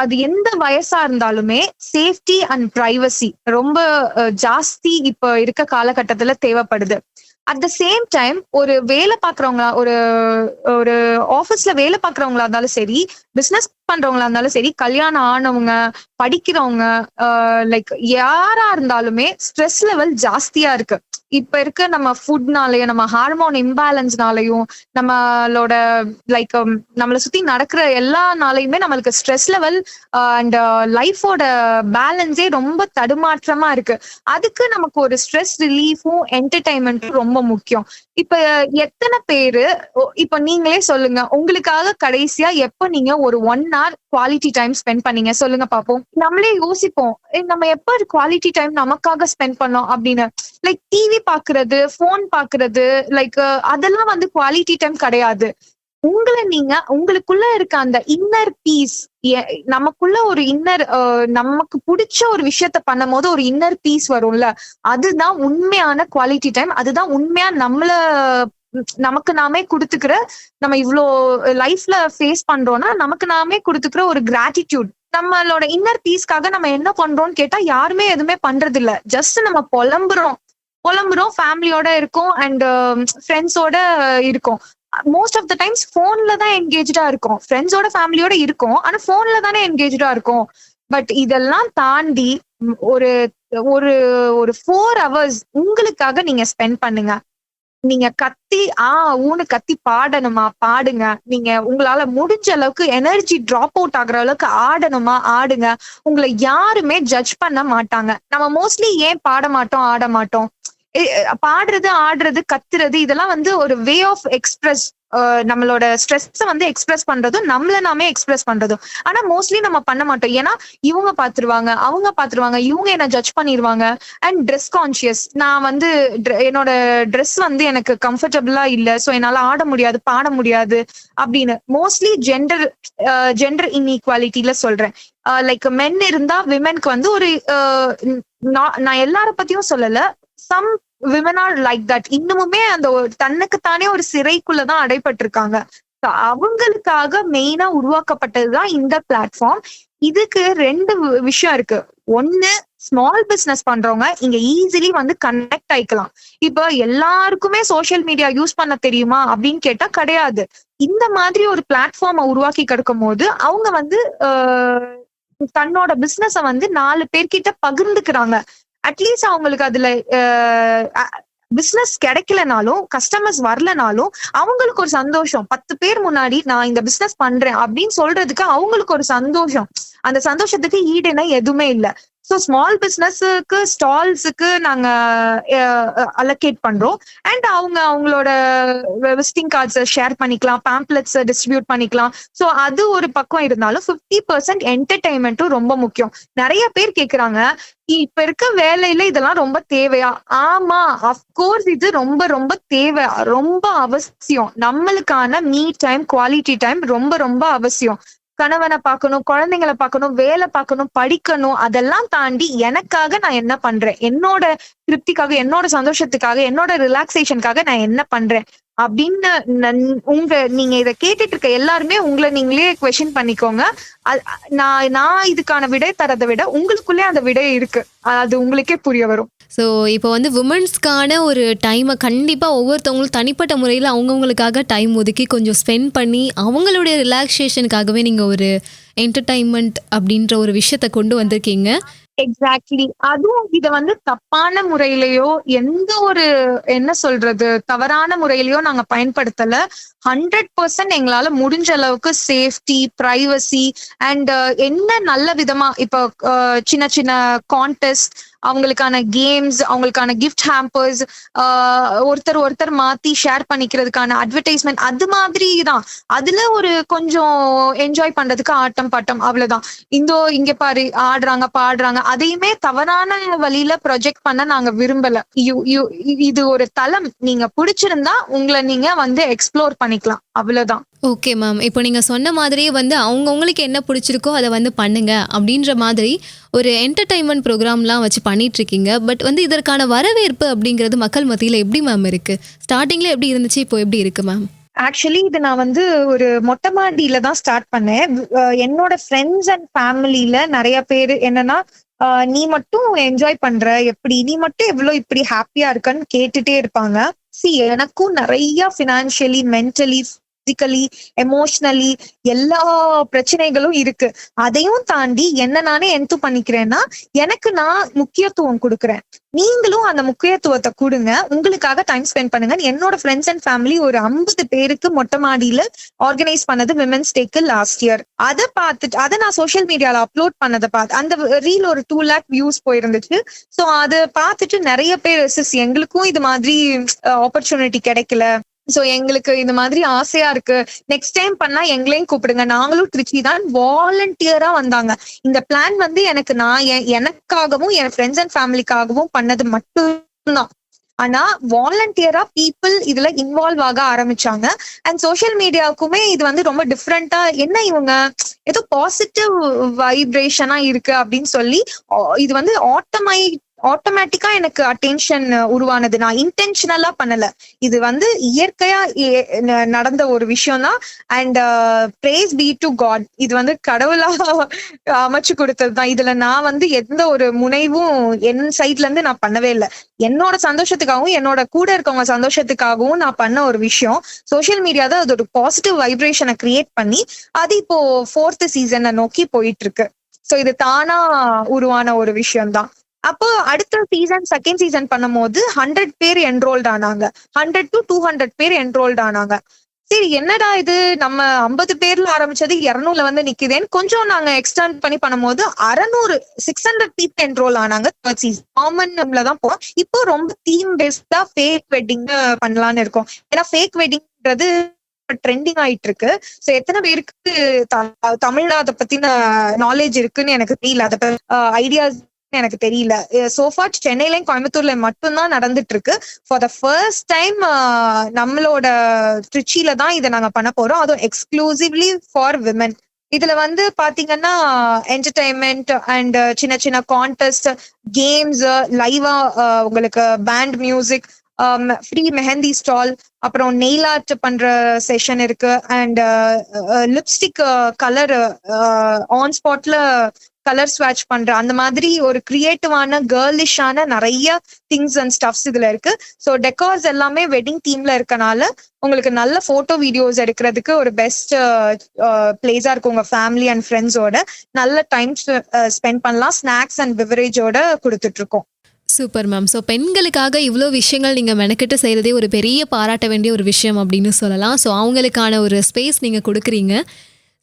அது எந்த வயசா இருந்தாலுமே சேஃப்டி அண்ட் பிரைவசி ரொம்ப ஜாஸ்தி இப்ப இருக்க காலகட்டத்துல தேவைப்படுது. அட் த சேம் டைம் ஒரு வேலை பாக்குறவங்களா, ஒரு ஆபீஸ்ல வேலை பாக்குறவங்களா இருந்தாலும் சரி, பிசினஸ் பண்றவங்களா இருந்தாலும் சரி, கல்யாணம் ஆனவங்க, படிக்கிறவங்க, லைக் யாரா இருந்தாலுமே ஸ்ட்ரெஸ் லெவல் ஜாஸ்தியா இருக்கு. இப்ப இருக்க நம்ம ஃபுட்னாலயும், நம்ம ஹார்மோன் இம்பேலன்ஸ்னாலயும், நம்மளோட லைக் நம்மளை சுத்தி நடக்கிற எல்லானாலையுமே நம்மளுக்கு ஸ்ட்ரெஸ் லெவல் அண்ட் லைஃபோட பேலன்ஸே ரொம்ப தடுமாற்றமா இருக்கு. அதுக்கு நமக்கு ஒரு ஸ்ட்ரெஸ் ரிலீஃபும் என்டர்டைன்மெண்ட்டும் ரொம்ப முக்கியம். இப்ப எத்தனை பேரு இப்ப நீங்களே சொல்லுங்க, உங்களுக்காக கடைசியா எப்ப நீங்க ஒரு 1 hour குவாலிட்டி டைம் ஸ்பெண்ட் பண்ணீங்க சொல்லுங்க பாப்போம். நம்மளே யோசிப்போம், நம்ம எப்ப குவாலிட்டி டைம் நமக்காக ஸ்பெண்ட் பண்ணோம் அப்படின்னு. லைக் டிவி பாக்குறது, போன் பாக்குறது, லைக் அதெல்லாம் வந்து குவாலிட்டி டைம் கிடையாது. உங்களை நீங்க உங்களுக்குள்ள இருக்க அந்த இன்னர் பீஸ், நமக்குள்ள ஒரு இன்னர், நமக்கு பிடிச்ச ஒரு விஷயத்த பண்ணும் போது ஒரு இன்னர் பீஸ் வரும்ல, அதுதான் உண்மையான குவாலிட்டி டைம். அதுதான் உண்மையா நமக்கு நாமே கொடுத்துக்கிற, நம்ம இவ்வளோ லைஃப்ல ஃபேஸ் பண்றோம்னா நமக்கு நாமே கொடுத்துக்கிற ஒரு கிராட்டிடியூட். நம்மளோட இன்னர் பீஸ்க்காக நம்ம என்ன பண்றோம்னு கேட்டா யாருமே எதுவுமே பண்றது இல்ல. ஜஸ்ட் நம்ம புலம்புறோம், ஃபேமிலியோட இருக்கோம் அண்ட் ஃப்ரெண்ட்ஸோட இருக்கோம். மோஸ்ட் ஆஃப் த டைம்ஸ் போன்ல தான் என்கேஜா இருக்கும். ஃப்ரெண்ட்ஸோட ஃபேமிலியோட இருக்கும், ஆனா போன்ல தானே என்கேஜா இருக்கும். பட் இதெல்லாம் தாண்டி ஒரு ஒரு ஒரு 4 hours உங்களுக்காக நீங்க ஸ்பெண்ட் பண்ணுங்க. நீங்க கத்தி ஊனு கத்தி பாடணுமா பாடுங்க. நீங்க உங்களால முடிஞ்ச அளவுக்கு எனர்ஜி டிராப் அவுட் ஆகுற அளவுக்கு ஆடணுமா ஆடுங்க. உங்களை யாருமே ஜட்ஜ் பண்ண மாட்டாங்க. நம்ம மோஸ்ட்லி ஏன் பாட மாட்டோம், ஆட மாட்டோம்? பாடுறது, ஆடுறது, கத்துறது, இதெல்லாம் வந்து ஒரு வே ஆஃப் எக்ஸ்பிரஸ், நம்மளோட ஸ்ட்ரெஸ் வந்து எக்ஸ்பிரஸ் பண்றதும் நம்மள நாமே எக்ஸ்பிரஸ் பண்றதும். ஆனா மோஸ்ட்லி நம்ம பண்ண மாட்டோம். ஏன்னா இவங்க பாத்துருவாங்க, அவங்க பாத்துருவாங்க, இவங்க என்ன ஜட்ஜ் பண்ணிருவாங்க. And dress conscious. நான் வந்து என்னோட ட்ரெஸ் வந்து எனக்கு கம்ஃபர்டபுளா இல்ல, சோ என்னால ஆட முடியாது, பாட முடியாது அப்படின்னு. மோஸ்ட்லி ஜெண்டர் இன்இக்வாலிட்டில சொல்றேன். லைக் மென் இருந்தா விமென்க்கு வந்து ஒரு நான் எல்லார பத்தியும் சொல்லல, some women are like that. இன்னுமுமே அந்த தன்னுக்குத்தானே ஒரு சிறைக்குள்ளதான் அடைப்பட்டிருக்காங்க. அவங்களுக்காக மெயினா உருவாக்கப்பட்டதுதான் இந்த பிளாட்ஃபார்ம். இதுக்கு 2 விஷயம் இருக்கு. ஒண்ணு, ஸ்மால் பிசினஸ் பண்றவங்க இங்க ஈஸிலி வந்து கனெக்ட் ஆயிக்கலாம். இப்ப எல்லாருக்குமே சோசியல் மீடியா யூஸ் பண்ண தெரியுமா அப்படின்னு கேட்டா கிடையாது. இந்த மாதிரி ஒரு பிளாட்ஃபார்மை உருவாக்கி கிடைக்கும் போது அவங்க வந்து தன்னோட பிசினஸ வந்து 4 பேர்கிட்ட பகிர்ந்துக்கிறாங்க. அட்லீஸ்ட் அவங்களுக்கு அதுல பிசினஸ் கிடைக்கலனாலும், கஸ்டமர்ஸ் வரலனாலும் அவங்களுக்கு ஒரு சந்தோஷம். 10 பேர் முன்னாடி நான் இந்த பிசினஸ் பண்றேன் அப்படின்னு சொல்றதுக்கு அவங்களுக்கு ஒரு சந்தோஷம். அந்த சந்தோஷத்துக்கு ஈடுனா எதுவுமே இல்லை. ஸோ ஸ்மால் பிசினஸுக்கு, ஸ்டால்ஸுக்கு நாங்க அலோகேட் பண்றோம். அண்ட் அவங்களோட விசிட்டிங் கார்ட்ஸ் ஷேர் பண்ணிக்கலாம், பேம்ப்ளெட்ஸ் டிஸ்ட்ரிபியூட் பண்ணிக்கலாம். ஸோ அது ஒரு பக்கம் இருந்தாலும் 50% என்டர்டைன்மெண்ட்டும் ரொம்ப முக்கியம். நிறைய பேர் கேக்குறாங்க, இப்ப இருக்க வேலையில இதெல்லாம் ரொம்ப தேவையா? ஆமா, அஃப்கோர்ஸ் இது ரொம்ப ரொம்ப தேவை, ரொம்ப அவசியம். நம்மளுக்கான மீ டைம், குவாலிட்டி டைம் ரொம்ப ரொம்ப அவசியம். கணவனை பார்க்கணும், குழந்தைங்களை பார்க்கணும், வேலை பார்க்கணும், படிக்கணும். அதெல்லாம் தாண்டி எனக்காக நான் என்ன பண்றேன், என்னோட திருப்திக்காக, என்னோட சந்தோஷத்துக்காக, என்னோட ரிலாக்ஸேஷனுக்காக நான் என்ன பண்றேன் அப்படின்னு நீங்க இதை கேட்டுட்டு இருக்க எல்லாருமே உங்களை நீங்களே குவெஸ்சன் பண்ணிக்கோங்க. நான் இதுக்கான விடை தரதை விட உங்களுக்குள்ளே அந்த விடை இருக்கு, அது உங்களுக்கே புரிய வரும்.
ஸோ இப்போ வந்து விமன்ஸ்க்கான ஒரு டைமை கண்டிப்பாக ஒவ்வொருத்தவங்களும் தனிப்பட்ட முறையில் அவங்கவுங்களுக்காக டைம் ஒதுக்கி கொஞ்சம் ஸ்பெண்ட் பண்ணி அவங்களுடைய ரிலாக்ஸேஷனுக்காகவே நீங்கள் ஒரு என்டர்டைன்மெண்ட் அப்படின்ற ஒரு விஷயத்த கொண்டு வந்திருக்கீங்க.
எக்ஸாக்ட்லி. அதுவும் இத வந்து தப்பான முறையிலயோ, எந்த ஒரு என்ன சொல்றது, தவறான முறையிலயோ நாங்க பயன்படுத்தல. 100% எங்களால முடிஞ்ச அளவுக்கு சேஃப்டி, பிரைவசி அண்ட் என்ன நல்ல விதமா, இப்போ சின்ன சின்ன கான்டெஸ்ட், அவங்களுக்கான கேம்ஸ், அவங்களுக்கான கிஃப்ட் ஹேம்பர்ஸ், ஒருத்தர் மாத்தி ஷேர் பண்ணிக்கிறதுக்கான அட்வர்டைஸ்மெண்ட், அது மாதிரி தான். அதுல ஒரு கொஞ்சம் என்ஜாய் பண்றதுக்கு ஆட்டம் பாட்டம், அவ்வளவுதான். இங்க பாரு ஆடுறாங்க, பாடுறாங்க, அதையுமே தவறான வழியில ப்ரொஜெக்ட் பண்ண நாங்க விரும்பல. இது ஒரு தளம், நீங்க பிடிச்சிருந்தா உங்களை நீங்க வந்து எக்ஸ்ப்ளோர் பண்ணிக்கலாம், அவ்வளவுதான்.
ஓகே மேம், இப்போ நீங்கள் சொன்ன மாதிரியே வந்து அவங்கவுங்களுக்கு என்ன பிடிச்சிருக்கோ அதை வந்து பண்ணுங்க அப்படின்ற மாதிரி ஒரு என்டர்டைன்மெண்ட் ப்ரோக்ராம்லாம் வச்சு பண்ணிகிட்ருக்கீங்க. பட் வந்து இதற்கான வரவேற்பு அப்படிங்கிறது மக்கள் மத்தியில் எப்படி மேம் இருக்குது? ஸ்டார்டிங்கில் எப்படி இருந்துச்சு, இப்போ எப்படி இருக்குது மேம்?
ஆக்சுவலி இது நான் வந்து ஒரு மொட்டை மாடியில தான் ஸ்டார்ட் பண்ணேன். என்னோட ஃப்ரெண்ட்ஸ் அண்ட் ஃபேமிலியில நிறைய பேர் என்னன்னா, நீ மட்டும் என்ஜாய் பண்ற, எப்படி நீ மட்டும் எவ்வளவு இப்படி ஹாப்பியா இருக்கன்னு கேட்டுட்டே இருப்பாங்க. எனக்கும் நிறைய ஃபினான்ஷியலி, மென்டலி பிசிக்கலி, எமோஷனலி எல்லா பிரச்சனைகளும் இருக்கு. அதையும் தாண்டி என்ன நானே என்து பண்ணிக்கிறேன்னா, எனக்கு நான் முக்கியத்துவம் கொடுக்குறேன். நீங்களும் அந்த முக்கியத்துவத்தை கொடுங்க, உங்களுக்காக டைம் ஸ்பெண்ட் பண்ணுங்க. என்னோட ஃப்ரெண்ட்ஸ் அண்ட் ஃபேமிலி ஒரு 50 பேருக்கு மொட்டை மாடியில ஆர்கனைஸ் பண்ணது விமென்ஸ் டேக்கு லாஸ்ட் இயர். அதை பார்த்துட்டு அதை நான் சோஷியல் மீடியால அப்லோட் பண்ணதை பார்த்து அந்த ரீல் ஒரு 2 lakh வியூஸ் போயிருந்துச்சு. ஸோ அதை பார்த்துட்டு நிறைய பேர் சிஸ் எங்களுக்கும் இது மாதிரி ஆப்பர்ச்சுனிட்டி கிடைக்கல, சோ எங்களுக்கு இந்த மாதிரி ஆசையா இருக்கு, நெக்ஸ்ட் டைம் பண்ணா எங்களையும் கூப்பிடுங்க, நாங்களும் திருச்சி தான் வாலண்டியரா வந்தாங்க. இந்த பிளான் வந்து நான் எனக்காகவும் என் ஃப்ரெண்ட்ஸ் அண்ட் ஃபேமிலிக்காகவும் பண்ணது மட்டும்தான். ஆனா வாலண்டியரா பீப்புள் இதுல இன்வால்வ் ஆக ஆரம்பிச்சாங்க. அண்ட் சோஷியல் மீடியாவுக்குமே இது வந்து ரொம்ப டிஃப்ரெண்டா, என்ன இவங்க ஏதோ பாசிட்டிவ் வைப்ரேஷனா இருக்கு அப்படின்னு சொல்லி இது வந்து ஆட்டோமேட்டிக்கா எனக்கு அட்டென்ஷன் உருவானது. நான் இன்டென்ஷனலா பண்ணல, இது வந்து இயற்கையா நடந்த ஒரு விஷயம் தான். And praise be to God, இது வந்து கடவுளா அமைச்சு கொடுத்தது தான். இதுல நான் வந்து எந்த ஒரு முனைவும் என் சைட்ல இருந்து நான் பண்ணவே இல்லை. என்னோட சந்தோஷத்துக்காகவும் என்னோட கூட இருக்கவங்க சந்தோஷத்துக்காகவும் நான் பண்ண ஒரு விஷயம். சோஷியல் மீடியா தான் அது ஒரு பாசிட்டிவ் வைப்ரேஷனை கிரியேட் பண்ணி அது இப்போ 4th சீசனை நோக்கி போயிட்டு இருக்கு. சோ இது தானா உருவான ஒரு விஷயம் தான். அப்போ அடுத்த சீசன், செகண்ட் சீசன் பண்ணும் போது 100 பேர் என்ரோல்ட் ஆனாங்க, 100 to 200 பேர் என்ரோல்ட் ஆனாங்க. சரி என்னடா இது, நம்ம 50 பேர்ல ஆரம்பிச்சது 200 வந்து நிக்குதேன்னு கொஞ்சம் நாங்க எக்ஸ்டெண்ட் பண்ணி பண்ணும்போது 600 பீப்புள் என்ரோல் ஆனாங்க. காமன்ல தான் போறோம். இப்போ ரொம்ப தீம் பேஸ்டா ஃபேக் வெட்டிங் பண்ணலான்னு இருக்கோம். ஏன்னா ஃபேக் வெட்டிங்ன்றது ட்ரெண்டிங் ஆயிட்டு இருக்கு. சோ எத்தனை பேருக்கு தமிழ்ல அதை பத்தின நாலேஜ் இருக்குன்னு எனக்கு தெரியல, அதை ஐடியாஸ் எனக்கு தெரியல. சோஃபா சென்னையிலயும் கோயம்புத்தூர்ல மட்டும்தான் நடந்துட்டு இருக்கு. ஃபார் த ஃபர்ஸ்ட் டைம் நம்மளோட திருச்சியில தான் இதை நாங்க பண்ண போறோம், அதுவும் எக்ஸ்க்ளூசிவ்லி ஃபார் விமன். இதுல வந்து பாத்தீங்கன்னா என்டர்டைன்மெண்ட் அண்ட் சின்ன சின்ன கான்டெஸ்ட், கேம்ஸ், லைவா உங்களுக்கு band music, free mehndi stall, அப்புறம் நெயில் ஆர்ட் பண்ற செஷன் இருக்கு. அண்ட் லிப்ஸ்டிக் கலர் ஆன் ஸ்பாட்ல கலர் ஸ்வாட்ச் பண்ற அந்த மாதிரி ஒரு கிரியேட்டிவான கேர்லிஷான நிறைய திங்ஸ் அண்ட் ஸ்டப்ஸ் இதுல இருக்கு. ஸோ டெக்கார்ஸ் எல்லாமே வெட்டிங் தீம்ல இருக்கனால உங்களுக்கு நல்ல போட்டோ வீடியோஸ் எடுக்கிறதுக்கு ஒரு பெஸ்ட் பிளேஸா இருக்கும். உங்க ஃபேமிலி அண்ட் ஃப்ரெண்ட்ஸோட நல்ல டைம் ஸ்பெண்ட் பண்ணலாம். ஸ்நாக்ஸ் அண்ட் பிவரேஜோட கொடுத்துட்டு இருக்கோம்.
Super ma'am. ஸோ பெண்களுக்காக இவ்வளோ விஷயங்கள் நீங்கள் மெனக்கிட்டு செய்கிறதே ஒரு பெரிய பாராட்ட வேண்டிய ஒரு விஷயம் அப்படின்னு சொல்லலாம். ஸோ அவங்களுக்கான ஒரு ஸ்பேஸ் நீங்கள் கொடுக்குறீங்க.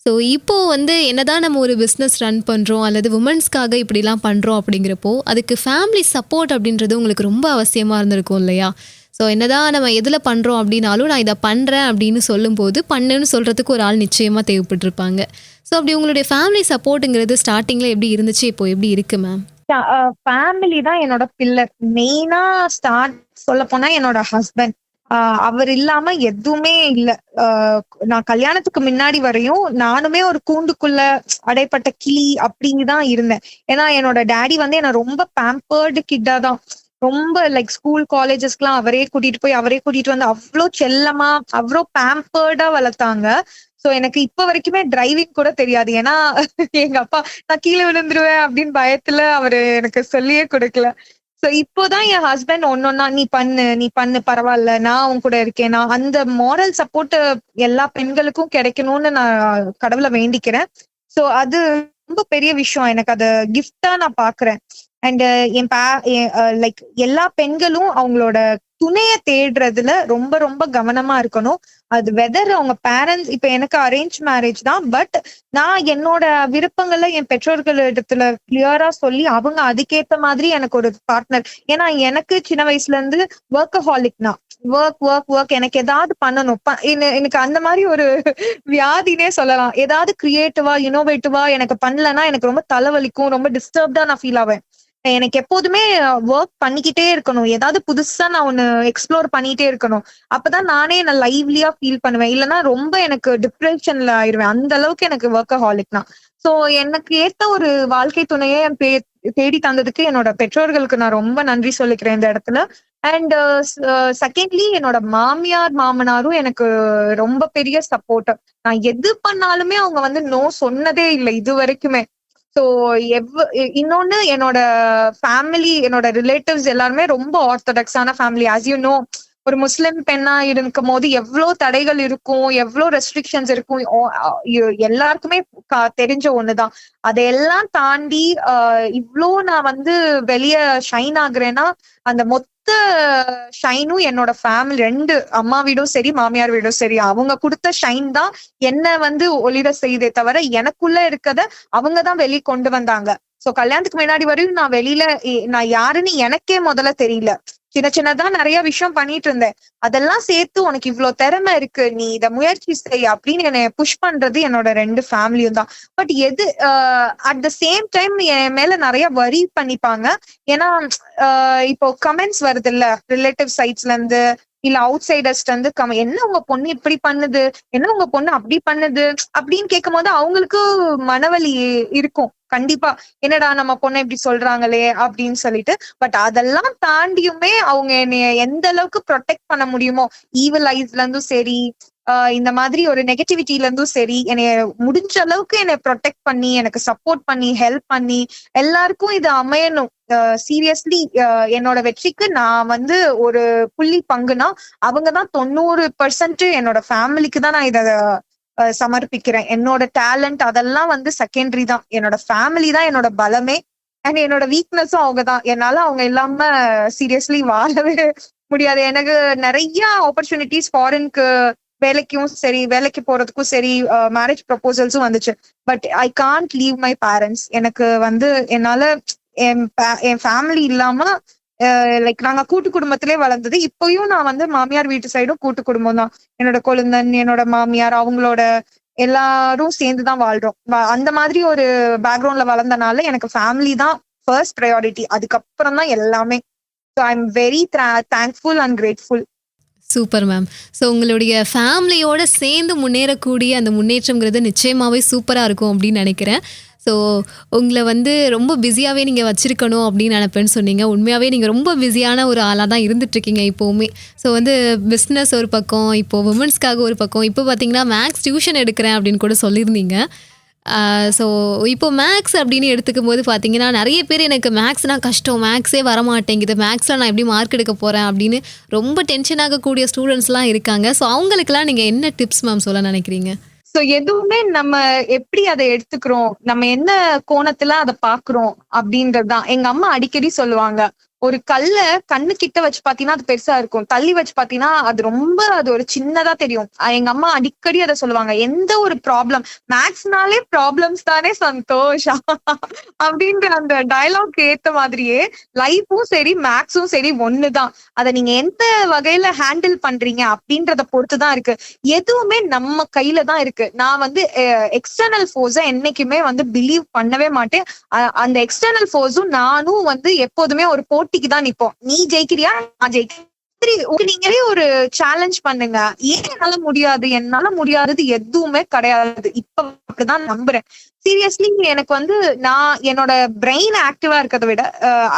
ஸோ இப்போது வந்து என்னதான் நம்ம ஒரு பிஸ்னஸ் ரன் பண்ணுறோம் அல்லது உமன்ஸ்க்காக இப்படிலாம் பண்ணுறோம் அப்படிங்கிறப்போ அதுக்கு ஃபேமிலி சப்போர்ட் அப்படின்றது உங்களுக்கு ரொம்ப அவசியமாக இருந்திருக்கும் இல்லையா? ஸோ என்னதான் நம்ம எதில் பண்ணுறோம் அப்படின்னாலும் நான் இதை பண்ணுறேன் அப்படின்னு சொல்லும்போது பண்ணுன்னு சொல்கிறதுக்கு ஒரு ஆள் நிச்சயமாக தேவைப்பட்டிருப்பாங்க. ஸோ அப்படி உங்களுடைய ஃபேமிலி சப்போர்ட்டுங்கிறது ஸ்டார்டிங்கில் எப்படி இருந்துச்சு, இப்போ எப்படி இருக்குது மேம்?
ஃபேமிலி தான் என்னோட பில்லர். மெயினா ஸ்டார்ட் சொல்ல போனா என்னோட ஹஸ்பண்ட், அவர் இல்லாம எதுவுமே இல்ல. நான் கல்யாணத்துக்கு முன்னாடி வரையும் நானுமே ஒரு கூண்டுக்குள்ள அடைப்பட்ட கிளி அப்படிதான் இருந்தேன். ஏன்னா என்னோட டேடி வந்து என்ன ரொம்ப பேம்பர்டு கிட்டா தான், ரொம்ப லைக் ஸ்கூல் காலேஜஸ்க்குலாம் அவரே கூட்டிட்டு போய் அவரே கூட்டிட்டு வந்து அவ்வளோ செல்லமா அவ்வளோ பேம்பர்டா வளர்த்தாங்க. சோ எனக்கு இப்ப வரைக்குமே டிரைவிங் கூட தெரியாது. ஏன்னா எங்க அப்பா நான் கீழே விழுந்துருவேன் அப்படின்னு பயத்துல அவரு எனக்கு சொல்லியே கொடுக்கல. சோ இப்போதான் என் ஹஸ்பண்ட் ஒன்னொன்னா நீ பண்ணு பரவாயில்ல, நான் உன் கூட இருக்கேன். நான் அந்த மாரல் சப்போர்ட் எல்லா பெண்களுக்கும் கிடைக்கணும்னு நான் கடவுளை வேண்டிக்கிறேன். சோ அது ரொம்ப பெரிய விஷயம், எனக்கு அது கிஃப்டா நான் பாக்குறேன். அண்ட் லைக் எல்லா பெண்களும் அவங்களோட துணைய தேடுறதுல ரொம்ப ரொம்ப கவனமா இருக்கணும். அது வெதர் அவங்க பேரண்ட்ஸ், இப்ப எனக்கு அரேஞ்ச் மேரேஜ் தான், பட் நான் என்னோட விருப்பங்களை என் பெற்றோர்கள் இடத்துல கிளியரா சொல்லி அவங்க அதுக்கேத்த மாதிரி எனக்கு ஒரு பார்ட்னர். ஏன்னா எனக்கு சின்ன வயசுல இருந்து ஒர்க்கஹாலிக்னா ஒர்க் எனக்கு ஏதாவது பண்ணணும். எனக்கு அந்த மாதிரி ஒரு வியாதினே சொல்லலாம். ஏதாவது கிரியேட்டிவா இனோவேட்டிவா எனக்கு பண்ணலன்னா எனக்கு ரொம்ப தலைவலிக்கும், ரொம்ப டிஸ்டர்ப்டா நான் ஃபீல் ஆவேன். எனக்கு எப்போதுமே ஒர்க் பண்ணிக்கிட்டே இருக்கணும், ஏதாவது புதுசா நான் ஒண்ணு எக்ஸ்ப்ளோர் பண்ணிட்டே இருக்கணும். அப்பதான் நானே நான் லைவ்லியா ஃபீல் பண்ணுவேன். இல்லைன்னா ரொம்ப எனக்கு டிப்ரெஷன்ல ஆயிடுவேன். அந்த அளவுக்கு எனக்கு ஒர்க்கஹாலிக்னா. சோ எனக்கு ஏத்த ஒரு வாழ்க்கை துணையை தேடி தந்ததுக்கு என்னோட பெற்றோர்களுக்கு நான் ரொம்ப நன்றி சொல்லிக்கிறேன் இந்த இடத்துல. அண்ட் செகண்ட்லி என்னோட மாமியார் மாமனாரும் எனக்கு ரொம்ப பெரிய சப்போர்ட். நான் எது பண்ணாலுமே அவங்க வந்து நோ சொன்னதே இல்லை இது வரைக்குமே. சோ இன்னொன்னு என்னோட ஃபேமிலி, என்னோட ரிலேட்டிவ்ஸ் எல்லாருமே ரொம்ப ஆர்த்தடாக்ஸான ஃபேமிலி. ஆஸ் யூ நோ, ஒரு முஸ்லிம் பெண்ணா இருக்கும் போது எவ்வளவு தடைகள் இருக்கும், எவ்வளவு ரெஸ்ட்ரிக்ஷன்ஸ் இருக்கும், எல்லாருக்குமே தெரிஞ்ச ஒண்ணுதான். அதையெல்லாம் தாண்டி இவ்ளோ நான் வந்து வெளிய ஷைன் ஆகுறேன்னா அந்த மொத்த ஷைனும் என்னோட ஃபேமிலி, 2 அம்மா வீடும் சரி மாமியார் வீடும் சரி, அவங்க கொடுத்த ஷைன் தான் என்ன வந்து ஒளிர செய்தே தவிர எனக்குள்ள இருக்கத அவங்கதான் வெளிய கொண்டு வந்தாங்க. சோ கல்யாணத்துக்கு முன்னாடி வரையும் நான் வெளியில நான் யாருன்னு எனக்கே முதல்ல தெரியல. சின்னதா நிறைய விஷயம் பண்ணிட்டு இருந்தேன். அதெல்லாம் சேர்த்து உனக்கு இவ்வளவு திறமை இருக்கு, நீ இத முயற்சி செய் அப்படின்னு என்னை புஷ் பண்றது என்னோட 2 ஃபேமிலியும் தான். பட் எது அட் த சேம் டைம் என் மேல நிறைய வரி பண்ணிப்பாங்க. ஏன்னா இப்போ கமெண்ட்ஸ் வருது இல்ல, ரிலேட்டிவ் சைட்ஸ்ல இருந்து இல்ல அவுட் சைடர்ஸ்ல இருந்து என்ன உங்க பொண்ணு இப்படி பண்ணுது, என்ன உங்க பொண்ணு அப்படி பண்ணுது அப்படின்னு கேட்கும் போது அவங்களுக்கு மனவலி இருக்கும் கண்டிப்பா. என்னடா நம்ம பொண்ணை இப்படி சொல்றாங்களே அப்படின்னு சொல்லிட்டு. பட் அதெல்லாம் தாண்டியுமே அவங்க என்னைய எந்த அளவுக்கு ப்ரொடெக்ட் பண்ண முடியுமோ, ஈவில் ஐஸ்ல இருந்தும் சரி, இந்த மாதிரி ஒரு நெகட்டிவிட்டில இருந்தும் சரி, என்னைய முடிஞ்ச அளவுக்கு என்னை ப்ரொடெக்ட் பண்ணி எனக்கு சப்போர்ட் பண்ணி ஹெல்ப் பண்ணி எல்லாருக்கும் இது அமையணும். சீரியஸ்லி என்னோட வெற்றிக்கு நான் வந்து ஒரு புள்ளி பங்குனா அவங்கதான் 90% என்னோட ஃபேமிலிக்கு தான் நான் இத சமர்ப்பிக்கிறேன். என்னோட டேலண்ட் அதெல்லாம் வந்து செகண்டரி தான். என்னோட ஃபேமிலி தான் என்னோட பலமே. அண்ட் என்னோட வீக்னஸும் அவங்கதான். என்னால அவங்க இல்லாம சீரியஸ்லி வாழவே முடியாது. எனக்கு நிறைய ஆப்பர்ச்சுனிட்டிஸ் ஃபாரினுக்கு வேலைக்கும் சரி, வேலைக்கு போறதுக்கும் சரி, மேரேஜ் ப்ரொபோசல்ஸும் வந்துச்சு. But I can't leave my parents. எனக்கு வந்து என்னால என் ஃபேமிலி இல்லாம லைக் நாங்க கூட்டு குடும்பத்திலே வளர்ந்தது. இப்பயும் நான் வந்து மாமியார் வீட்டு சைடும் கூட்டு குடும்பம் தான். என்னோட கொழுந்தன், என்னோட மாமியார், அவங்களோட எல்லாரும் சேர்ந்துதான் வாழ்றோம். அந்த மாதிரி ஒரு பேக்ரவுண்ட்ல வளர்ந்தனால எனக்கு ஃபேமிலி தான் ஃபர்ஸ்ட் ப்ரையாரிட்டி. அதுக்கப்புறம் தான் எல்லாமே. So I am very thankful and grateful.
Super ma'am. So உங்களுடைய ஃபேமிலியோட சேர்ந்து முன்னேறக்கூடிய அந்த முன்னேற்றம்ங்கிறது நிச்சயமாகவே சூப்பராக இருக்கும் அப்படின்னு நினைக்கிறேன். ஸோ உங்களை வந்து ரொம்ப பிஸியாகவே நீங்கள் வச்சுருக்கணும் அப்படின்னு நினைப்பேன்னு சொன்னீங்க. உண்மையாகவே நீங்கள் ரொம்ப பிஸியான ஒரு ஆளாக தான் இருந்துகிட்ருக்கீங்க இப்போவுமே. ஸோ வந்து பிஸ்னஸ் ஒரு பக்கம், இப்போது உமன்ஸ்க்காக ஒரு பக்கம், இப்போ பார்த்தீங்கன்னா மேக்ஸ் டியூஷன் எடுக்கிறேன் அப்படின்னு கூட சொல்லியிருந்தீங்க. ஸோ இப்போ மேக்ஸ் அப்படின்னு எடுத்துக்கும் போது பார்த்தீங்கன்னா நிறைய பேர் எனக்கு மேக்ஸ்னால் கஷ்டம், மேக்ஸே வரமாட்டேங்குது, மேக்ஸில் நான் எப்படி மார்க் எடுக்க போகிறேன் அப்படின்னு ரொம்ப டென்ஷன் ஆகக்கூடிய ஸ்டூடெண்ட்ஸ்லாம் இருக்காங்க. ஸோ அவங்களுக்குலாம் நீங்கள் என்ன டிப்ஸ் மேம் சொல்ல நினைக்கிறீங்க?
சோ எதுவுமே நம்ம எப்படி அதை எடுத்துக்கிறோம், நம்ம என்ன கோணத்துல அதை பாக்குறோம் அப்படின்றதுதான். எங்க அம்மா அடிக்கடி சொல்லுவாங்க, ஒரு கல்ல கண்ணு கிட்ட வச்சு பாத்தீங்கன்னா அது பெருசா இருக்கும், தள்ளி வச்சு பாத்தீங்கன்னா அது ஒரு சின்னதா தெரியும். எங்க அம்மா அடிக்கடி அதை சொல்லுவாங்க. எந்த ஒரு ப்ராப்ளம், மேக்ஸ்னாலே ப்ராப்ளம்ஸ் தானே சந்தோஷா அப்படின்ற அந்த டயலாக் ஏத்த மாதிரியே லைஃபும் சரி மேக்ஸும் சரி ஒண்ணுதான். அதை நீங்க எந்த வகையில ஹேண்டில் பண்றீங்க அப்படின்றத பொறுத்துதான் இருக்கு. எதுவுமே நம்ம கையில தான் இருக்கு. நான் வந்து எக்ஸ்டர்னல் ஃபோர்ஸை என்னைக்குமே வந்து பிலீவ் பண்ணவே மாட்டேன். அந்த எக்ஸ்டர்னல் ஃபோர்ஸும் நானும் வந்து எப்போதுமே ஒரு போட்டிக்கு தான் நிப்போம். நீ ஜெயிக்கிறியா, நான் ஜெயிக்கிறேன். நீங்களே ஒரு சேலஞ்ச் பண்ணுங்க. ஏன் என்னால முடியாது, என்னால முடியாதது எதுவுமே கிடையாது. இப்ப அப்படிதான் நம்புறேன். சீரியஸ்லி எனக்கு வந்து நான் என்னோட பிரெயின் ஆக்டிவா இருக்கிறத விட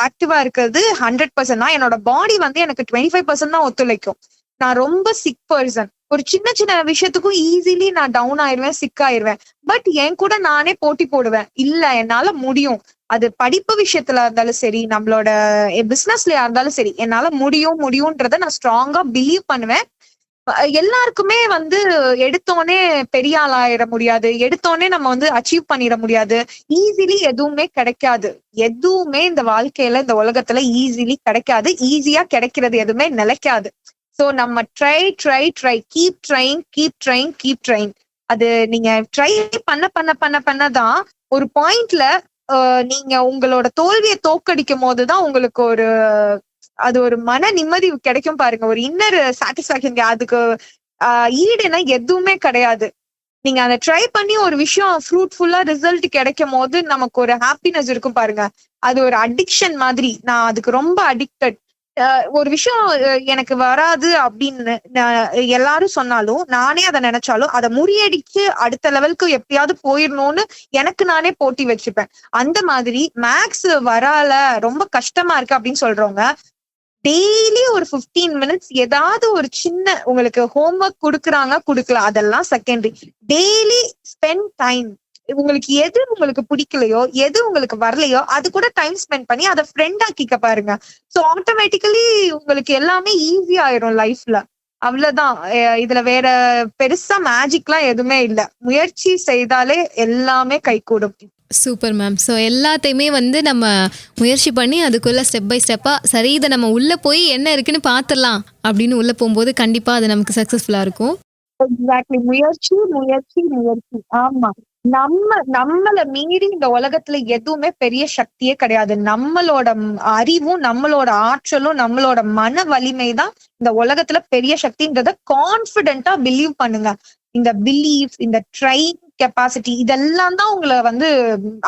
ஆக்டிவா இருக்கிறது 100% தான். என்னோட பாடி வந்து எனக்கு 25% தான் ஒத்துழைக்கும். நான் ரொம்ப சிக் பர்சன். ஒரு சின்ன சின்ன விஷயத்துக்கும் ஈஸிலி நான் டவுன் ஆயிடுவேன், சிக் ஆயிடுவேன். பட் என் கூட நானே போட்டி போடுவேன். இல்ல என்னால முடியும். அது படிப்பு விஷயத்துல இருந்தாலும் சரி, நம்மளோட பிசினஸ்லயா இருந்தாலும் சரி, என்னால முடியும்ன்றத நான் ஸ்ட்ராங்கா பிலீவ் பண்ணுவேன். எல்லாருக்குமே வந்து எடுத்தோடனே பெரிய ஆள் ஆயிட முடியாது, எடுத்தோடனே நம்ம வந்து அச்சீவ் பண்ணிட முடியாது. ஈஸிலி எதுவுமே கிடைக்காது. எதுவுமே இந்த வாழ்க்கையில இந்த உலகத்துல ஈஸிலி கிடைக்காது. ஈஸியா கிடைக்கிறது எதுவுமே நிலைக்காது. சோ நம்ம ட்ரை கீப் ட்ரைங். அது நீங்க ட்ரை பண்ணதான் ஒரு பாயிண்ட்ல நீங்க உங்களோட தோல்வியை தோக்கடிக்கும் போதுதான் உங்களுக்கு அது ஒரு மன நிம்மதி கிடைக்கும் பாருங்க, ஒரு இன்னர் சாட்டிஸ்பாக்சன். அதுக்கு ஈடுனா எதுவுமே கிடையாது. நீங்க அதை ட்ரை பண்ணி ஒரு விஷயம் ஃப்ரூட்ஃபுல்லா ரிசல்ட் கிடைக்கும் போது நமக்கு ஒரு ஹாப்பினஸ் இருக்கும் பாருங்க. அது ஒரு அடிக்ஷன் மாதிரி. நான் அதுக்கு ரொம்ப அடிக்டட். ஒரு விஷயம் எனக்கு வராது அப்படின்னு எல்லாரும் சொன்னாலும், நானே அதை நினைச்சாலும் அதை முறியடிச்சு அடுத்த லெவலுக்கு எப்படியாவது போயிடணும்னு எனக்கு நானே போட்டி வச்சுப்பேன். அந்த மாதிரி மேக்ஸ் வரால, ரொம்ப கஷ்டமா இருக்கு அப்படின்னு சொல்றவங்க டெய்லி ஒரு 15 minutes ஏதாவது ஒரு சின்ன உங்களுக்கு ஹோம்ஒர்க் கொடுக்குறாங்க, கொடுக்கல, அதெல்லாம் செகண்டரி. Daily spend time. உங்களுக்கு எது உங்களுக்கு பிடிக்கலையோ, எது உங்களுக்கு வரலையோ அது கூட டைம் ஸ்பெண்ட் பண்ணி அதை ஃப்ரெண்ட் ஆக்கிக்க பாருங்க. சோ ஆட்டோமேட்டிக்கலி உங்களுக்கு எல்லாமே ஈஸி ஆயிரும் லைஃப்ல. அவ்வளவுதான். இதுல வேற பெருசா மேஜிக்லாம் எதுவுமே இல்ல. முயற்சி செய்தாலே எல்லாமே கைகூடும்.
Super ma'am. ஸோ எல்லாத்தையுமே வந்து நம்ம முயற்சி பண்ணி அதுக்குள்ளே ஸ்டெப் பை ஸ்டெப்பாக சரி இதை நம்ம உள்ளே போய் என்ன இருக்குன்னு பார்த்துடலாம் அப்படின்னு உள்ளே போகும்போது கண்டிப்பாக அது நமக்கு சக்ஸஸ்ஃபுல்லாக இருக்கும்.
எக்ஸாக்ட்லி. முயற்சி முயற்சி முயற்சி. ஆமா. நம்மள மீறி இந்த உலகத்துல எதுவுமே பெரிய சக்தியே கிடையாது. நம்மளோட அறிவும் நம்மளோட ஆற்றலும் நம்மளோட மன வலிமை தான் இந்த உலகத்துல பெரிய சக்தின்றத கான்பிடென்டா பிலீவ் பண்ணுங்க. இந்த பிலீஃப், இந்த ட்ரைங் கெப்பாசிட்டி இதெல்லாம் தான் உங்களை வந்து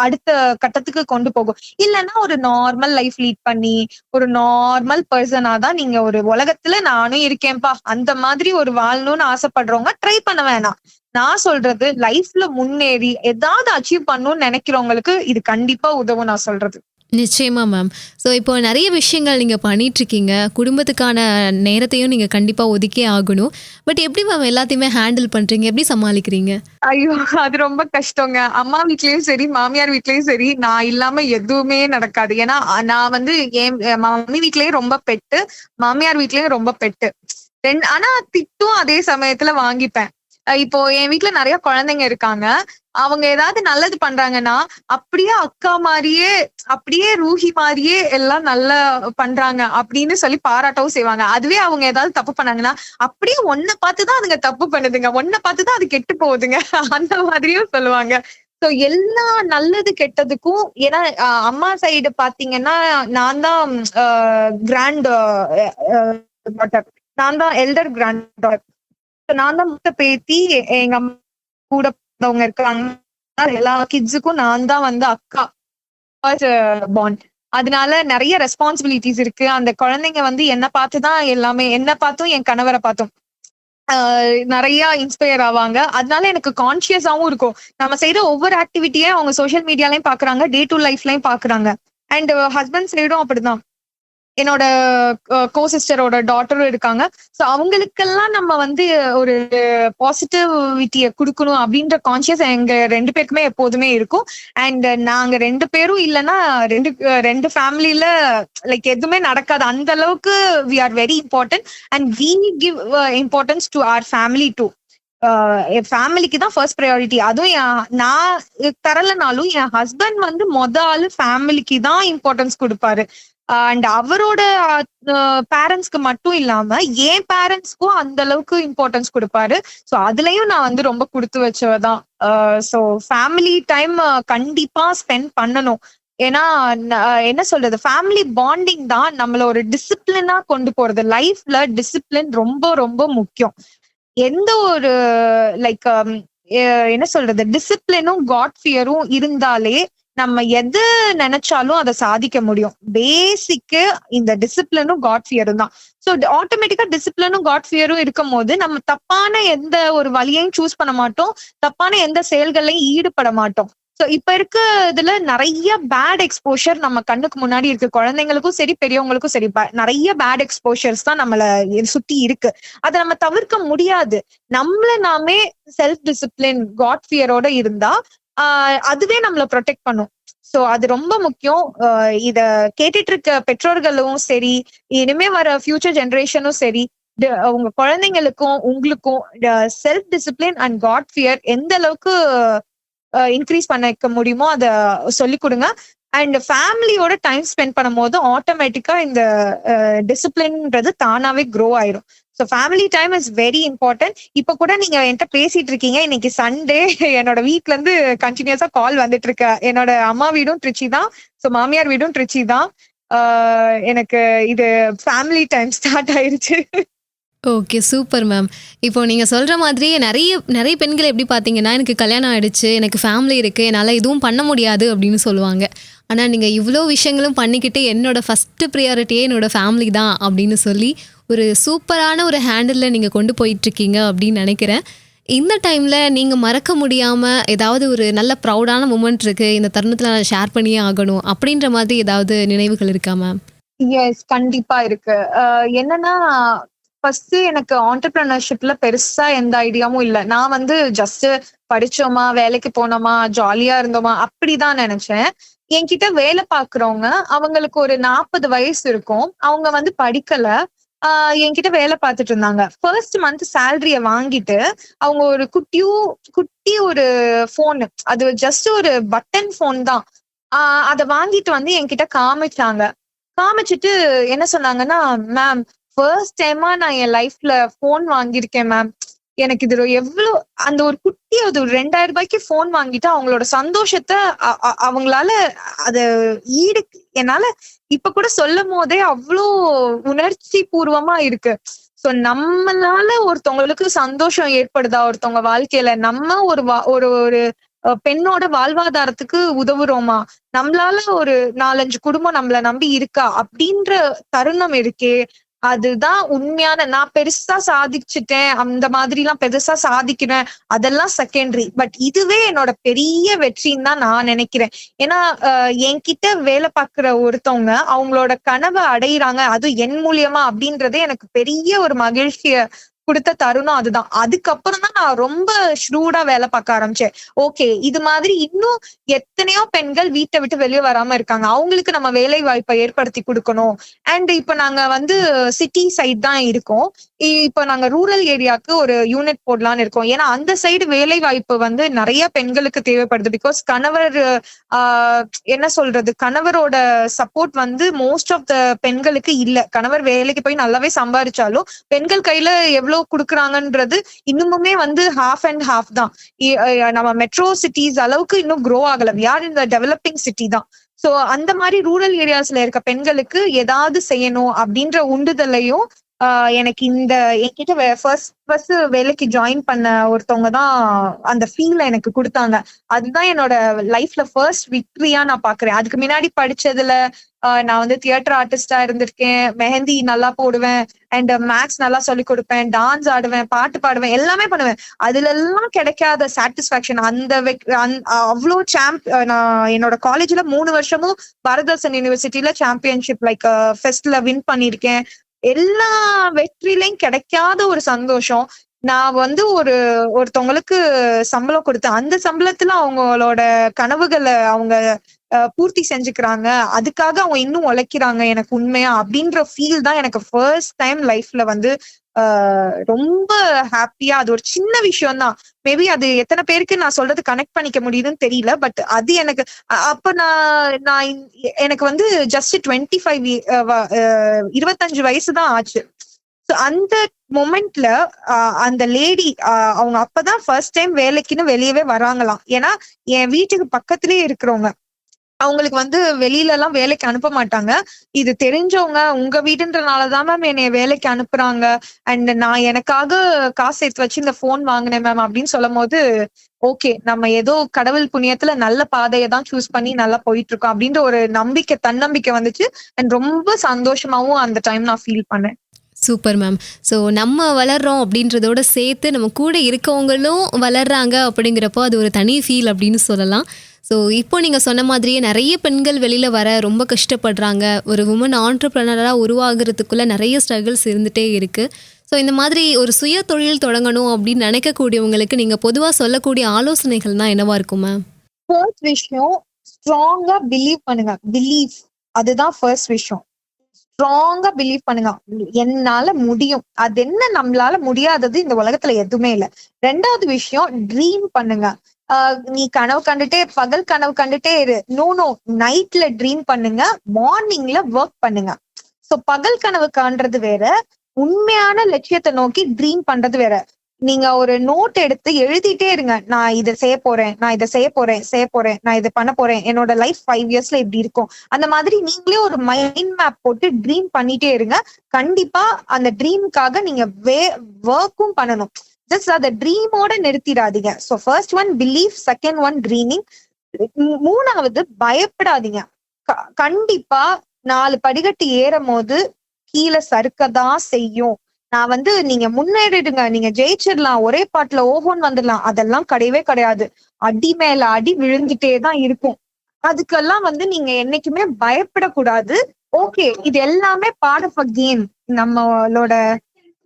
அடுத்த கட்டத்துக்கு கொண்டு போகும். இல்லைன்னா ஒரு நார்மல் லைஃப் லீட் பண்ணி ஒரு நார்மல் பர்சனா தான் நீங்க ஒரு உலகத்துல நானும் இருக்கேன்பா அந்த மாதிரி ஒரு வாழணும்னு ஆசைப்படுறவங்க ட்ரை பண்ண வேணாம். நான் சொல்றது லைஃப்ல முன்னேறி ஏதாவது அச்சீவ் பண்ணணும்னு நினைக்கிறவங்களுக்கு இது கண்டிப்பா உதவும் நான் சொல்றது.
நிச்சயமா மேம். ஸோ இப்போ நிறைய விஷயங்கள் நீங்கள் பண்ணிகிட்ருக்கீங்க, குடும்பத்துக்கான நேரத்தையும் நீங்கள் கண்டிப்பாக ஒதுக்கே ஆகணும். பட் எப்படி மேம் எல்லாத்தையுமே ஹேண்டில் பண்ணுறீங்க, எப்படி சமாளிக்கிறீங்க?
ஐயோ, அது ரொம்ப கஷ்டங்க. அம்மா வீட்லயும் சரி மாமியார் வீட்லயும் சரி நான் இல்லாம எதுவுமே நடக்காது. ஏன்னா நான் வந்து என் மம்மி வீட்லயும் ரொம்ப பெட்டு, மாமியார் வீட்லயும் ரொம்ப பெட்டு. ஆனா திட்டும் அதே சமயத்துல வாங்கிப்பேன். இப்போ என் வீட்ல நிறைய குழந்தைங்க இருக்காங்க. அவங்க ஏதாவது நல்லது பண்றாங்கன்னா அப்படியே அக்கா மாதிரியே அப்படியே ரூஹி மாதிரியே எல்லாம் நல்லா பண்றாங்க அப்படின்னு சொல்லி பாராட்டவும் செய்வாங்க. அதுவே அவங்க ஏதாவது தப்பு பண்ணாங்கன்னா அப்படியே ஒன்ன பார்த்துதான் அதுங்க தப்பு பண்ணுதுங்க, ஒன்ன பார்த்துதான் அது கெட்டு போகுதுங்க அந்த மாதிரியும் சொல்லுவாங்க. சோ எல்லா நல்லது கெட்டதுக்கும் ஏன்னா அம்மா சைடு பாத்தீங்கன்னா நான் தான் கிராண்ட் டாட்டர், நான் தான் எல்டர் கிராண்ட் டாட்டர். நான் தான் முத்த பேத்தி. எங்க அம்மா கூட பிறந்தவங்க இருக்காங்க, எல்லா கிட்ஸுக்கும் நான் தான் வந்து அக்கா பாண்ட். அதனால நிறைய ரெஸ்பான்சிபிலிட்டிஸ் இருக்கு. அந்த குழந்தைங்க வந்து என்ன பார்த்துதான் எல்லாமே, என்ன பார்த்தும் என் கணவரை பார்த்தும் நிறைய இன்ஸ்பயர் ஆவாங்க. அதனால எனக்கு கான்சியஸாவும் இருக்கும். நம்ம செய்யற ஒவ்வொரு ஆக்டிவிட்டியும் அவங்க சோசியல் மீடியாலையும் பாக்குறாங்க, டே டு லைஃப்லயும் பாக்குறாங்க. அண்ட் ஹஸ்பண்ட் சைடும் அப்படிதான். என்னோட கோ சிஸ்டரோட டாட்டரும் இருக்காங்க. சோ அவங்களுக்கெல்லாம் நம்ம வந்து ஒரு பாசிட்டிவிட்டியை கொடுக்கணும் அப்படின்ற கான்சியஸ் எங்க 2 பேருக்குமே எப்போதுமே இருக்கும். அண்ட் நாங்க 2 பேரும் இல்லைன்னா ரெண்டு ஃபேமிலியில லைக் எதுவுமே நடக்காது. அந்த அளவுக்கு we are very important and we give importance to our family too. என் ஃபேமிலிக்கு தான் ஃபர்ஸ்ட் ப்ரையாரிட்டி. அதுவும் நான் தரலனாலும் என் ஹஸ்பண்ட் வந்து ஆளு ஃபேமிலிக்கு தான் இம்பார்ட்டன்ஸ் கொடுப்பாரு. அண்ட் அவரோட பேரண்ட்ஸ்க்கு மட்டும் இல்லாம என் பேரண்ட்ஸ்க்கும் அந்த அளவுக்கு இம்பார்ட்டன்ஸ் கொடுப்பாரு. ஸோ அதுலயும் நான் வந்து ரொம்ப கொடுத்து வச்சவதான். ஸோ ஃபேமிலி டைம் கண்டிப்பா ஸ்பெண்ட் பண்ணணும். ஏன்னா என்ன சொல்றது, ஃபேமிலி பாண்டிங் தான் நம்மள ஒரு டிசிப்ளினா கொண்டு போறது. லைஃப்ல டிசிப்ளின் ரொம்ப ரொம்ப முக்கியம். எந்த ஒரு லைக் என்ன சொல்றது, டிசிப்ளினும் காட் ஃபியரும் இருந்தாலே நம்ம எது நினைச்சாலும் அதை சாதிக்க முடியும். பேசிக்கு இந்த டிசிப்ளினும் காட் ஃபியரும் தான். ஸோ ஆட்டோமேட்டிக்கா டிசிப்ளினும் காட் ஃபியரும் இருக்கும் போது நம்ம தப்பான எந்த ஒரு வழியையும் சூஸ் பண்ண மாட்டோம், தப்பான எந்த செயல்களையும் ஈடுபட மாட்டோம். ஸோ இப்ப இருக்க இதுல நிறைய பேட் எக்ஸ்போஷர் நம்ம கண்ணுக்கு முன்னாடி இருக்கு. குழந்தைங்களுக்கும் சரி பெரியவங்களுக்கும் சரி நிறைய பேட் எக்ஸ்போஷர்ஸ் தான் நம்மள சுத்தி இருக்கு. அதை நம்ம தவிர்க்க முடியாது. நம்மள நாமே செல்ஃப் டிசிப்ளின் காட் ஃபியரோட இருந்தா அதுவே நம்மள ப்ரொடெக்ட் பண்ணும். சோ அது ரொம்ப முக்கியம். இத கேட்டுட்டு இருக்க பெற்றோர்களும் சரி, இனிமே வர ஃபியூச்சர் ஜெனரேஷனும் சரி, உங்க குழந்தைங்களுக்கும் உங்களுக்கும் self discipline and God fear எந்த அளவுக்கு இன்க்ரீஸ் பண்ணிக்க முடியுமோ அதை சொல்லி கொடுங்க. அண்ட் ஃபேமிலியோட டைம் ஸ்பெண்ட் பண்ணும் போது ஆட்டோமேட்டிக்கா இந்த டிசிப்ளின்ன்றது தானாவே க்ரோ ஆயிரும். So family time is very important. இப்ப கூட நீங்க என்கிட்ட பேசிட்டு இருக்கீங்க. இன்னைக்கு சண்டே, என்னோட வீட்ல இருந்து கண்டினியூஸா கால் வந்துட்டு இருக்க. என்னோட அம்மா வீடும் திருச்சி தான், ஸோ மாமியார் வீடும் திருச்சி தான். எனக்கு இது ஃபேமிலி டைம் ஸ்டார்ட் ஆயிருச்சு.
Okay, super ma'am. இப்போ நீங்கள் சொல்கிற மாதிரி நிறைய பெண்கள் எப்படி பார்த்தீங்கன்னா, எனக்கு கல்யாணம் ஆகிடுச்சு, எனக்கு ஃபேமிலி இருக்குது, என்னால் எதுவும் பண்ண முடியாது அப்படின்னு சொல்லுவாங்க. ஆனால் நீங்கள் இவ்வளோ விஷயங்களும் பண்ணிக்கிட்டு என்னோடய ஃபஸ்ட்டு ப்ரியாரிட்டியே என்னோடய ஃபேமிலி தான் அப்படின்னு சொல்லி ஒரு சூப்பரான ஒரு ஹேண்டிலில் நீங்கள் கொண்டு போயிட்டுருக்கீங்க அப்படின்னு நினைக்கிறேன். இந்த டைமில் நீங்கள் மறக்க முடியாமல் ஏதாவது ஒரு நல்ல ப்ரௌடான மூமெண்ட் இருக்குது, இந்த தருணத்தில் நான் ஷேர் பண்ணியே ஆகணும் அப்படின்ற மாதிரி ஏதாவது நினைவுகள் இருக்கா மேம்?
எஸ், கண்டிப்பா இருக்கு. என்னன்னா ஃபர்ஸ்ட் எனக்கு ஆண்டர்பிரினர்ஷிப்ல பெருசா எந்த ஐடியாவும் இல்ல. நான் வந்து ஜஸ்ட் படிச்சோமா, வேலைக்கு போனோமா, ஜாலியா இருந்தோமா அப்படிதான் நினைச்சேன். என்கிட்ட வேலை பாக்குறவங்க, அவங்களுக்கு ஒரு 40 வயசு இருக்கும். அவங்க வந்து படிக்கல. என்கிட்ட வேலை பார்த்துட்டு இருந்தாங்க. ஃபர்ஸ்ட் மந்த் சேலரிய வாங்கிட்டு அவங்க ஒரு குட்டி ஒரு போன், அது ஜஸ்ட் ஒரு பட்டன் போன் தான். அத வாங்கிட்டு வந்து என்கிட்ட காமிச்சாங்க. காமிச்சிட்டு என்ன சொன்னாங்கன்னா, மேம் ஃபர்ஸ்ட் டைமா நான் என் லைஃப்ல போன் வாங்கியிருக்கேன் மேம். எனக்கு இது எவ்வளவு அந்த ஒரு குட்டி அது ஒரு 2000 ரூபாய்க்கு போன் வாங்கிட்டு அவங்களோட சந்தோஷத்தை அவங்களால அத ஈடு என்னால இப்ப கூட சொல்லும் போதே அவ்வளோ உணர்ச்சி பூர்வமா இருக்கு. சோ நம்மளால ஒருத்தவங்களுக்கு சந்தோஷம் ஏற்படுதா ஒருத்தவங்க வாழ்க்கையில, நம்ம ஒரு ஒரு பெண்ணோட வாழ்வாதாரத்துக்கு உதவுறோமா, நம்மளால ஒரு 4-5 குடும்பம் நம்மள நம்பி இருக்கா அப்படின்ற தருணம் இருக்கே, அதுதான் உண்மையான நான் பெருசா சாதிச்சுட்டேன் அந்த மாதிரி எல்லாம் பெருசா சாதிக்கிறேன் அதெல்லாம் செகண்டரி. பட் இதுவே என்னோட பெரிய வெற்றின்னு தான் நான் நினைக்கிறேன். ஏன்னா என்கிட்ட வேலை பார்க்கிற ஒருத்தவங்க அவங்களோட கனவை அடையிறாங்க, அதுவும் என் மூலியமா அப்படின்றதே எனக்கு பெரிய ஒரு மகிழ்ச்சிய கொடுத்த தருணம் அதுதான். அதுக்கப்புறம் தான் நான் ரொம்ப ஷ்ரூடா வேலை பார்க்க ஆரம்பிச்சேன். ஓகே, இது மாதிரி இன்னும் எத்தனையோ பெண்கள் வீட்டை விட்டு வெளியே வராம இருக்காங்க, அவங்களுக்கு நம்ம வேலை வாய்ப்பை ஏற்படுத்தி கொடுக்கணும். அண்ட் இப்ப நாங்க வந்து சிட்டி சைட் தான் இருக்கோம். இப்ப நாங்க ரூரல் ஏரியாவுக்கு ஒரு யூனிட் போடலான்னு இருக்கோம். ஏன்னா அந்த சைடு வேலை வாய்ப்பு வந்து நிறைய பெண்களுக்கு தேவைப்படுது. பிகாஸ் கணவர் என்ன சொல்றது, கணவரோட சப்போர்ட் வந்து மோஸ்ட் ஆஃப் த பெண்களுக்கு இல்ல. கணவர் வேலைக்கு போய் நல்லாவே சம்பாதிச்சாலும் பெண்கள் கையில எவ்வளவு கொடுக்குறாங்கன்றது இன்னுமுமே வந்து ஹாஃப் அண்ட் ஹாஃப் தான். நம்ம மெட்ரோ சிட்டிஸ் அளவுக்கு இன்னும் க்ரோ ஆகல. யார் இந்த டெவலப்பிங் சிட்டி தான். சோ அந்த மாதிரி ரூரல் ஏரியாஸ்ல இருக்க பெண்களுக்கு ஏதாவது செய்யணும் அப்படின்ற உண்டுதலையும் எனக்கு என்கிட்ட ஃபர்ஸ்ட் வேலைக்கு ஜாயின் பண்ண ஒருத்தவங்க தான் அந்த ஃபீல் எனக்கு கொடுத்தாங்க. அதுதான் என்னோட லைஃப்ல ஃபர்ஸ்ட் விக்டரியா நான் பாக்குறேன். அதுக்கு முன்னாடி படிச்சதுல நான் வந்து தியேட்டர் ஆர்டிஸ்டா இருந்திருக்கேன், மெஹந்தி நல்லா போடுவேன், அண்ட் மேக்ஸ் நல்லா சொல்லி கொடுப்பேன், டான்ஸ் ஆடுவேன், பாட்டு பாடுவேன், எல்லாமே பண்ணுவேன். அதுல எல்லாம் கிடைக்காத சாட்டிஸ்பாக்சன் அவ்வளோ நான் என்னோட காலேஜ்ல 3 வருஷமும் பாரதாசன் யூனிவர்சிட்டியில சாம்பியன்ஷிப் லைக் ஃபெஸ்ட்ல வின் பண்ணிருக்கேன். எல்லா வெற்றிலையும் கிடைக்காத ஒரு சந்தோஷம். நான் வந்து ஒருத்தவங்களுக்கு சம்பளம் கொடுத்தேன், அந்த சம்பளத்துல அவங்களோட கனவுகளை அவங்க பூர்த்தி செஞ்சுக்கிறாங்க, அதுக்காக அவங்க இன்னும் உழைக்கிறாங்க எனக்கு உண்மையா அப்படின்ற ஃபீல் தான் எனக்கு ஃபர்ஸ்ட் டைம் லைஃப்ல வந்து ரொம்ப ஹாப்பியா. அது ஒரு சின்ன விஷயம் தான், மேபி அது எத்தனை பேருக்கு நான் சொல்றது கனெக்ட் பண்ணிக்க முடியுதுன்னு தெரியல. பட் அது எனக்கு அப்ப நான் எனக்கு வந்து ஜஸ்ட் 25 வயசு தான் ஆச்சு. அந்த மொமெண்ட்ல அந்த லேடி அவங்க அப்பதான் ஃபர்ஸ்ட் டைம் வேலைக்குன்னு வெளியவே வராங்களாம். ஏன்னா என் வீட்டுக்கு பக்கத்திலேயே இருக்கிறவங்க, அவங்களுக்கு வந்து வெளியில எல்லாம் வேலைக்கு அனுப்ப மாட்டாங்க. இது தெரிஞ்சவங்க, உங்க வீடுன்றனாலதான் மேம் என்னைய வேலைக்கு அனுப்புறாங்க, அண்ட் நான் எனக்காக காசு சேர்த்து வச்சு இந்த போன் வாங்கினேன் மேம் அப்படின்னு சொல்லும் போது, ஓகே நம்ம ஏதோ கடவுள் புண்ணியத்துல நல்ல பாதையை தான் சூஸ் பண்ணி நல்லா போயிட்டு இருக்கோம் அப்படின்ற ஒரு நம்பிக்கை, தன்னம்பிக்கை வந்துச்சு. அண்ட் ரொம்ப சந்தோஷமாவும் அந்த டைம் நான் ஃபீல் பண்ணேன்.
Super ma'am. ஸோ நம்ம வளர்றோம் அப்படின்றதோட சேர்த்து நம்ம கூட இருக்கவங்களும் வளர்றாங்க அப்படிங்கிறப்போ அது ஒரு தனி ஃபீல் அப்படின்னு சொல்லலாம். ஸோ இப்போ நீங்கள் சொன்ன மாதிரியே நிறைய பெண்கள் வெளியில் வர ரொம்ப கஷ்டப்படுறாங்க. ஒரு உமன் ஆண்டர்ப்ரனராக உருவாகிறதுக்குள்ளே நிறைய ஸ்ட்ரகிள்ஸ் இருந்துகிட்டே இருக்குது. ஸோ இந்த மாதிரி ஒரு சுய தொழில் தொடங்கணும் அப்படின்னு நினைக்கக்கூடியவங்களுக்கு நீங்கள் பொதுவாக சொல்லக்கூடிய ஆலோசனைகள் தான் என்னவா இருக்கும் மேம்?
ஃபர்ஸ்ட் விஷயம், ஸ்ட்ராங்கா பிலீவ் பண்ணுங்க. பிலீவ், அதுதான் ஃபர்ஸ்ட் விஷயம். ஸ்ட்ராங்கா பிலீவ் பண்ணுங்க, என்னால முடியும். அது என்ன நம்மளால முடியாதது இந்த உலகத்துல எதுவுமே இல்லை. 2வது விஷயம், ட்ரீம் பண்ணுங்க. நீ கனவு கண்டுட்டே பகல் கனவு கண்டுட்டே இரு, நோ நைட்ல ட்ரீம் பண்ணுங்க, மார்னிங்ல ஒர்க் பண்ணுங்க. சோ பகல் கனவு காண்றது வேற, உண்மையான லட்சியத்தை நோக்கி ட்ரீம் பண்றது வேற. நீங்க ஒரு நோட் எடுத்து எழுதிட்டே இருங்க, நான் இதை செய்ய போறேன், நான் இதை செய்ய போறேன், நான் இதை பண்ண போறேன், என்னோட லைஃப் 5 இயர்ஸ்ல இப்படி இருக்கும். அந்த மாதிரி நீங்களே ஒரு மைண்ட் மேப் போட்டு ட்ரீம் பண்ணிட்டே இருங்க. கண்டிப்பா அந்த ட்ரீமுக்காக நீங்க ஒர்க்கும் பண்ணணும். ஜஸ்ட் அந்த ட்ரீமோட நிறுத்திடாதீங்க. So first one believe, second one dreaming, 3வது பயப்படாதீங்க. கண்டிப்பா 4 படிக்கட்டு ஏறும் போது கீழே சறுக்கதான் செய்யும். நான் வந்து நீங்க முன்னேறிடுங்க, நீங்க ஜெயிச்சிடலாம், ஒரே பாட்டுல ஓஹோன்னு வந்துடலாம், அதெல்லாம் கிடையவே கிடையாது. அடி மேல அடி விழுந்துட்டே தான் இருக்கும். அதுக்கெல்லாம் வந்து நீங்க என்னைக்குமே பயப்படக்கூடாது. ஓகே, இது எல்லாமே பார்ட் ஆஃப் அ கேம். நம்மளோட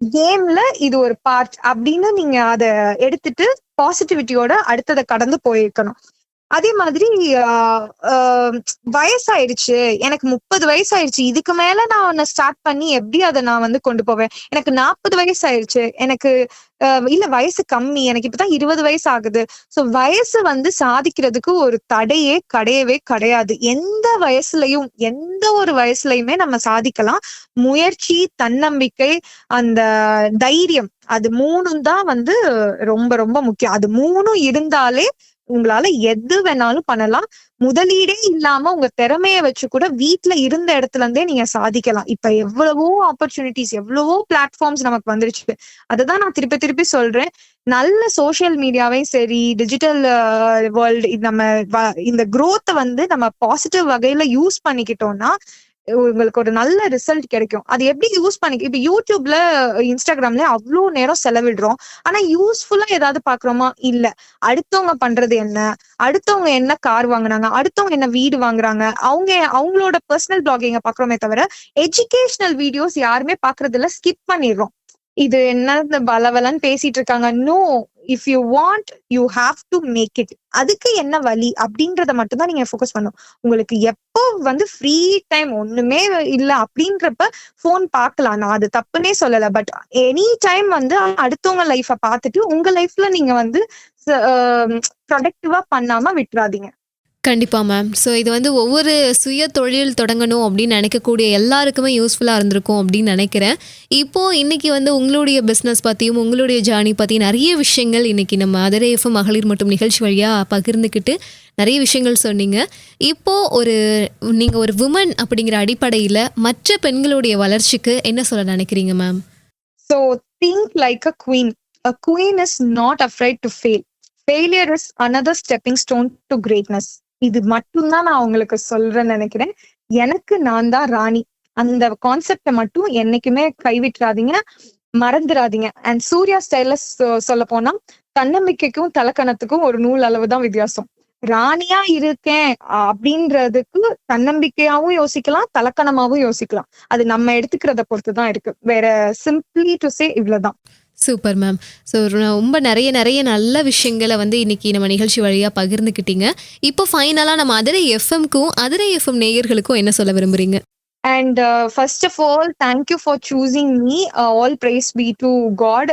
கேம்ல இது ஒரு பார்ட் அப்படின்னு நீங்க அதை எடுத்துட்டு பாசிட்டிவிட்டியோட அடுத்ததை கடந்து போயிருக்கணும். அதே மாதிரி வயசாயிடுச்சு, எனக்கு 30 வயசாயிருச்சு, இதுக்கு மேல நான் உன்னை ஸ்டார்ட் பண்ணி எப்படி அதை நான் வந்து கொண்டு போவேன், எனக்கு 40 வயசாயிருச்சு, எனக்கு இல்ல வயசு கம்மி, எனக்கு இப்பதான் 20 வயசு ஆகுது. சோ வயசு வந்து சாதிக்கிறதுக்கு ஒரு தடையே கிடையவே கிடையாது. எந்த வயசுலயும் எந்த ஒரு வயசுலயுமே நம்ம சாதிக்கலாம். முயற்சி, தன்னம்பிக்கை, அந்த தைரியம், அது 3ம் தான் வந்து ரொம்ப ரொம்ப முக்கியம். அது 3ம் இருந்தாலே உங்களால எது வேணாலும் பண்ணலாம். முதலீடே இல்லாம உங்க திறமைய வச்சு கூட வீட்டுல இருந்த இடத்துல இருந்தே நீங்க சாதிக்கலாம். இப்ப எவ்வளவோ ஆப்பர்ச்சுனிட்டிஸ், எவ்வளவோ பிளாட்ஃபார்ம்ஸ் நமக்கு வந்துருச்சு. அததான் நான் திருப்பி திருப்பி சொல்றேன். நல்ல சோசியல் மீடியாவையும் சரி, டிஜிட்டல் வேர்ல்டு, இந்த growth வந்து நம்ம பாசிட்டிவ் வகையில யூஸ் பண்ணிக்கிட்டோம்னா உங்களுக்கு ஒரு நல்ல ரிசல்ட் கிடைக்கும். அது எப்படி யூஸ் இப்ப யூடியூப்ல, இன்ஸ்டாகிராம்ல அவ்வளவு நேரம் செலவிடுறோம். ஆனா யூஸ்ஃபுல்லா ஏதாவது பாக்குறோமா? இல்ல. அடுத்தவங்க பண்றது என்ன, அடுத்தவங்க என்ன கார் வாங்குனாங்க, அடுத்தவங்க என்ன வீடு வாங்குறாங்க, அவங்களோட பர்சனல் பிளாகிங்க பாக்குறோமே தவிர எஜுகேஷனல் வீடியோஸ் யாருமே பாக்குறது இல்ல, ஸ்கிப் பண்ணிடுறோம். இது என்ன இந்த பலவலன்னு பேசிட்டு இருக்காங்க. No, if you want you have to make it. அதுக்கு என்ன வழி அப்படின்றத மட்டும் தான் நீங்க ஃபோக்கஸ் பண்ணும். உங்களுக்கு எப்போ வந்து ஃப்ரீ டைம் ஒண்ணுமே இல்ல அப்படின்றப்ப போன் பார்க்கலாம், நான் அது தப்புன்னே சொல்லல. பட் எனி டைம் வந்து அடுத்தவங்க லைஃப பார்த்துட்டு உங்க லைஃப்ல நீங்க வந்து ப்ரொடக்டிவா பண்ணாம விட்டுறாதீங்க.
கண்டிப்பாக மேம். ஸோ இது வந்து ஒவ்வொரு சுய தொழில் தொடங்கணும் அப்படின்னு நினைக்கக்கூடிய எல்லாருக்குமே யூஸ்ஃபுல்லாக இருந்திருக்கும் அப்படின்னு நினைக்கிறேன். இப்போது இன்றைக்கி வந்து உங்களுடைய பிஸ்னஸ் பற்றியும் உங்களுடைய ஜேர்னி பற்றி நிறைய விஷயங்கள் இன்றைக்கி நம்ம அதிரை எஃப்எம் மகளிர் மற்றும் நிகழ்ச்சி வழியாக பகிர்ந்துக்கிட்டு நிறைய விஷயங்கள் சொன்னீங்க. இப்போது நீங்கள் ஒரு உமன் அப்படிங்கிற அடிப்படையில் மற்ற பெண்களுடைய வளர்ச்சிக்கு என்ன சொல்ல நினைக்கிறீங்க ma'am?
So think like a queen. A queen is not afraid to fail. Failure is another stepping stone to greatness. இது மட்டும்தான் நான் உங்களுக்கு சொல்றேன்னு நினைக்கிறேன். எனக்கு நான் தான் ராணி, அந்த கான்செப்டை மட்டும் என்னைக்குமே கைவிட்டுறாதீங்க, மறந்துடாதீங்க. அண்ட் சூர்யா ஸ்டைல சொல்ல போனா தன்னம்பிக்கைக்கும் தலக்கணத்துக்கும் ஒரு நூல் அளவுதான் வித்தியாசம். ராணியா இருக்கேன் அப்படின்றதுக்கு தன்னம்பிக்கையாவும் யோசிக்கலாம், தலக்கணமாவும் யோசிக்கலாம். அது நம்ம எடுத்துக்கிறத பொறுத்துதான் இருக்கு. வேற சிம்பிளி டு சே இவ்வளவுதான்.
Super ma'am. ஸோ ரொம்ப நிறைய நல்ல விஷயங்களை வந்து இன்றைக்கி நம்ம நிகழ்ச்சி வழியாக பகிர்ந்துக்கிட்டீங்க. இப்போ ஃபைனலாக நம்ம அதிரை எஃப்எம்க்கும் அதிரை எஃப்எம் நேயர்களுக்கும் என்ன சொல்ல விரும்புகிறீங்க?
And first of all, thank you for choosing me. All praise be to God.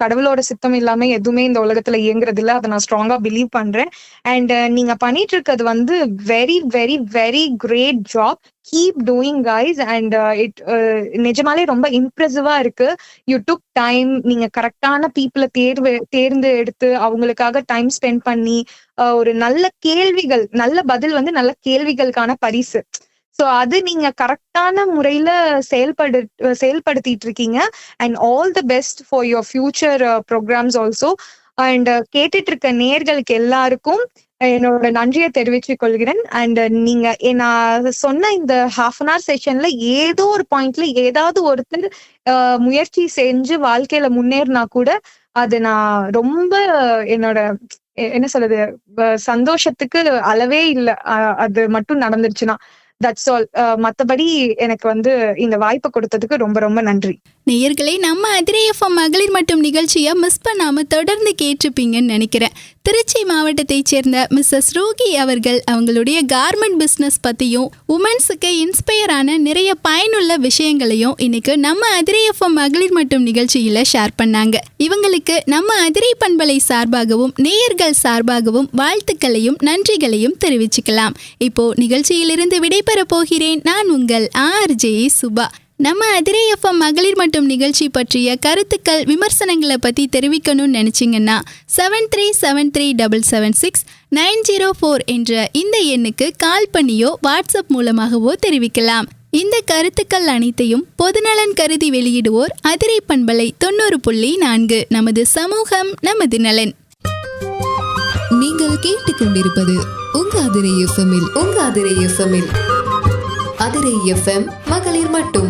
கடவுளோட சித்தம் இல்லாம எதுவுமே இந்த உலகத்துல இயங்குறது இல்ல, அதை நான் ஸ்ட்ராங்கா பிலீவ் பண்றேன். அண்ட் நீங்க பண்ணிட்டு இருக்கிறது வந்து very very very great job. Keep doing guys. And நிஜமாலே ரொம்ப இம்ப்ரெசிவா இருக்கு. You took time. நீங்க கரெக்டான பீப்புளை தேர்ந்து எடுத்து அவங்களுக்காக டைம் ஸ்பெண்ட் பண்ணி ஒரு நல்ல கேள்விகள், நல்ல பதில் வந்து நல்ல கேள்விகளுக்கான பரிசு. ஸோ அது நீங்க கரெக்டான முறையில செயல்படுத்திட்டு இருக்கீங்க. And all the best for your future programs also. And கேட்டுட்டு இருக்க நேயர்களுக்கு எல்லாருக்கும் என்னோட நன்றியை தெரிவித்துக் கொள்கிறேன். அண்ட் நீங்க நான் சொன்ன இந்த ½ செஷன்ல ஏதோ ஒரு பாயிண்ட்ல ஏதாவது ஒருத்தர் முயற்சி செஞ்சு வாழ்க்கையில முன்னேறினா கூட அது நான் ரொம்ப என்னோட என்ன சொல்றது சந்தோஷத்துக்கு அளவே இல்லை. அது மட்டும் நடந்துருச்சுன்னா தட்ஸ் ஆல். மற்றபடி எனக்கு வந்து இந்த வாய்ப்பை கொடுத்ததுக்கு ரொம்ப ரொம்ப நன்றி.
நேயர்களே, நம்ம அதிரை எஃப்எம் மகளிர் மட்டும் நிகழ்ச்சியை மிஸ் பண்ணாம தொடர்ந்து கேட்டிருப்பீங்கன்னு நினைக்கிறேன். திருச்சி மாவட்டத்தைச் சேர்ந்த மிஸ்ஸஸ் ரூகி அவர்கள் அவங்களுடைய கார்மெண்ட் பிஸ்னஸ் பற்றியும் உமன்ஸுக்கு இன்ஸ்பயர் ஆன நிறைய பயனுள்ள விஷயங்களையும் இன்னைக்கு நம்ம அதிரை எஃப்எம் மகளிர் மட்டும் நிகழ்ச்சியில் ஷேர் பண்ணாங்க. இவங்களுக்கு நம்ம அதிரை பண்பலை சார்பாகவும் நேயர்கள் சார்பாகவும் வாழ்த்துக்களையும் நன்றிகளையும் தெரிவிச்சுக்கலாம். இப்போ நிகழ்ச்சியிலிருந்து விடைபெற போகிறேன். நான் உங்கள் RJ சுபா. நம்ம அதிரை எஃப்எம் மகளிர் மட்டும் நிகழ்ச்சி பற்றிய கருத்துக்கள், விமர்சனங்களை பற்றி தெரிவிக்கணும்னு நினச்சிங்கன்னா 7373776904 என்ற இந்த எண்ணுக்கு கால் பண்ணியோ வாட்ஸ்அப் மூலமாகவோ தெரிவிக்கலாம். இந்த கருத்துக்கள் அனைத்தையும் பொதுநலன் கருதி வெளியிடுவோர் அதிரை பண்பலை 90.4. நமது சமூகம் நமது நலன்.
நீங்கள் கேட்டுக்கொண்டிருப்பது உங்க அதிரை எஃப்எம்மில் அதிரை எஃப்எம் மகளிர் மட்டும்.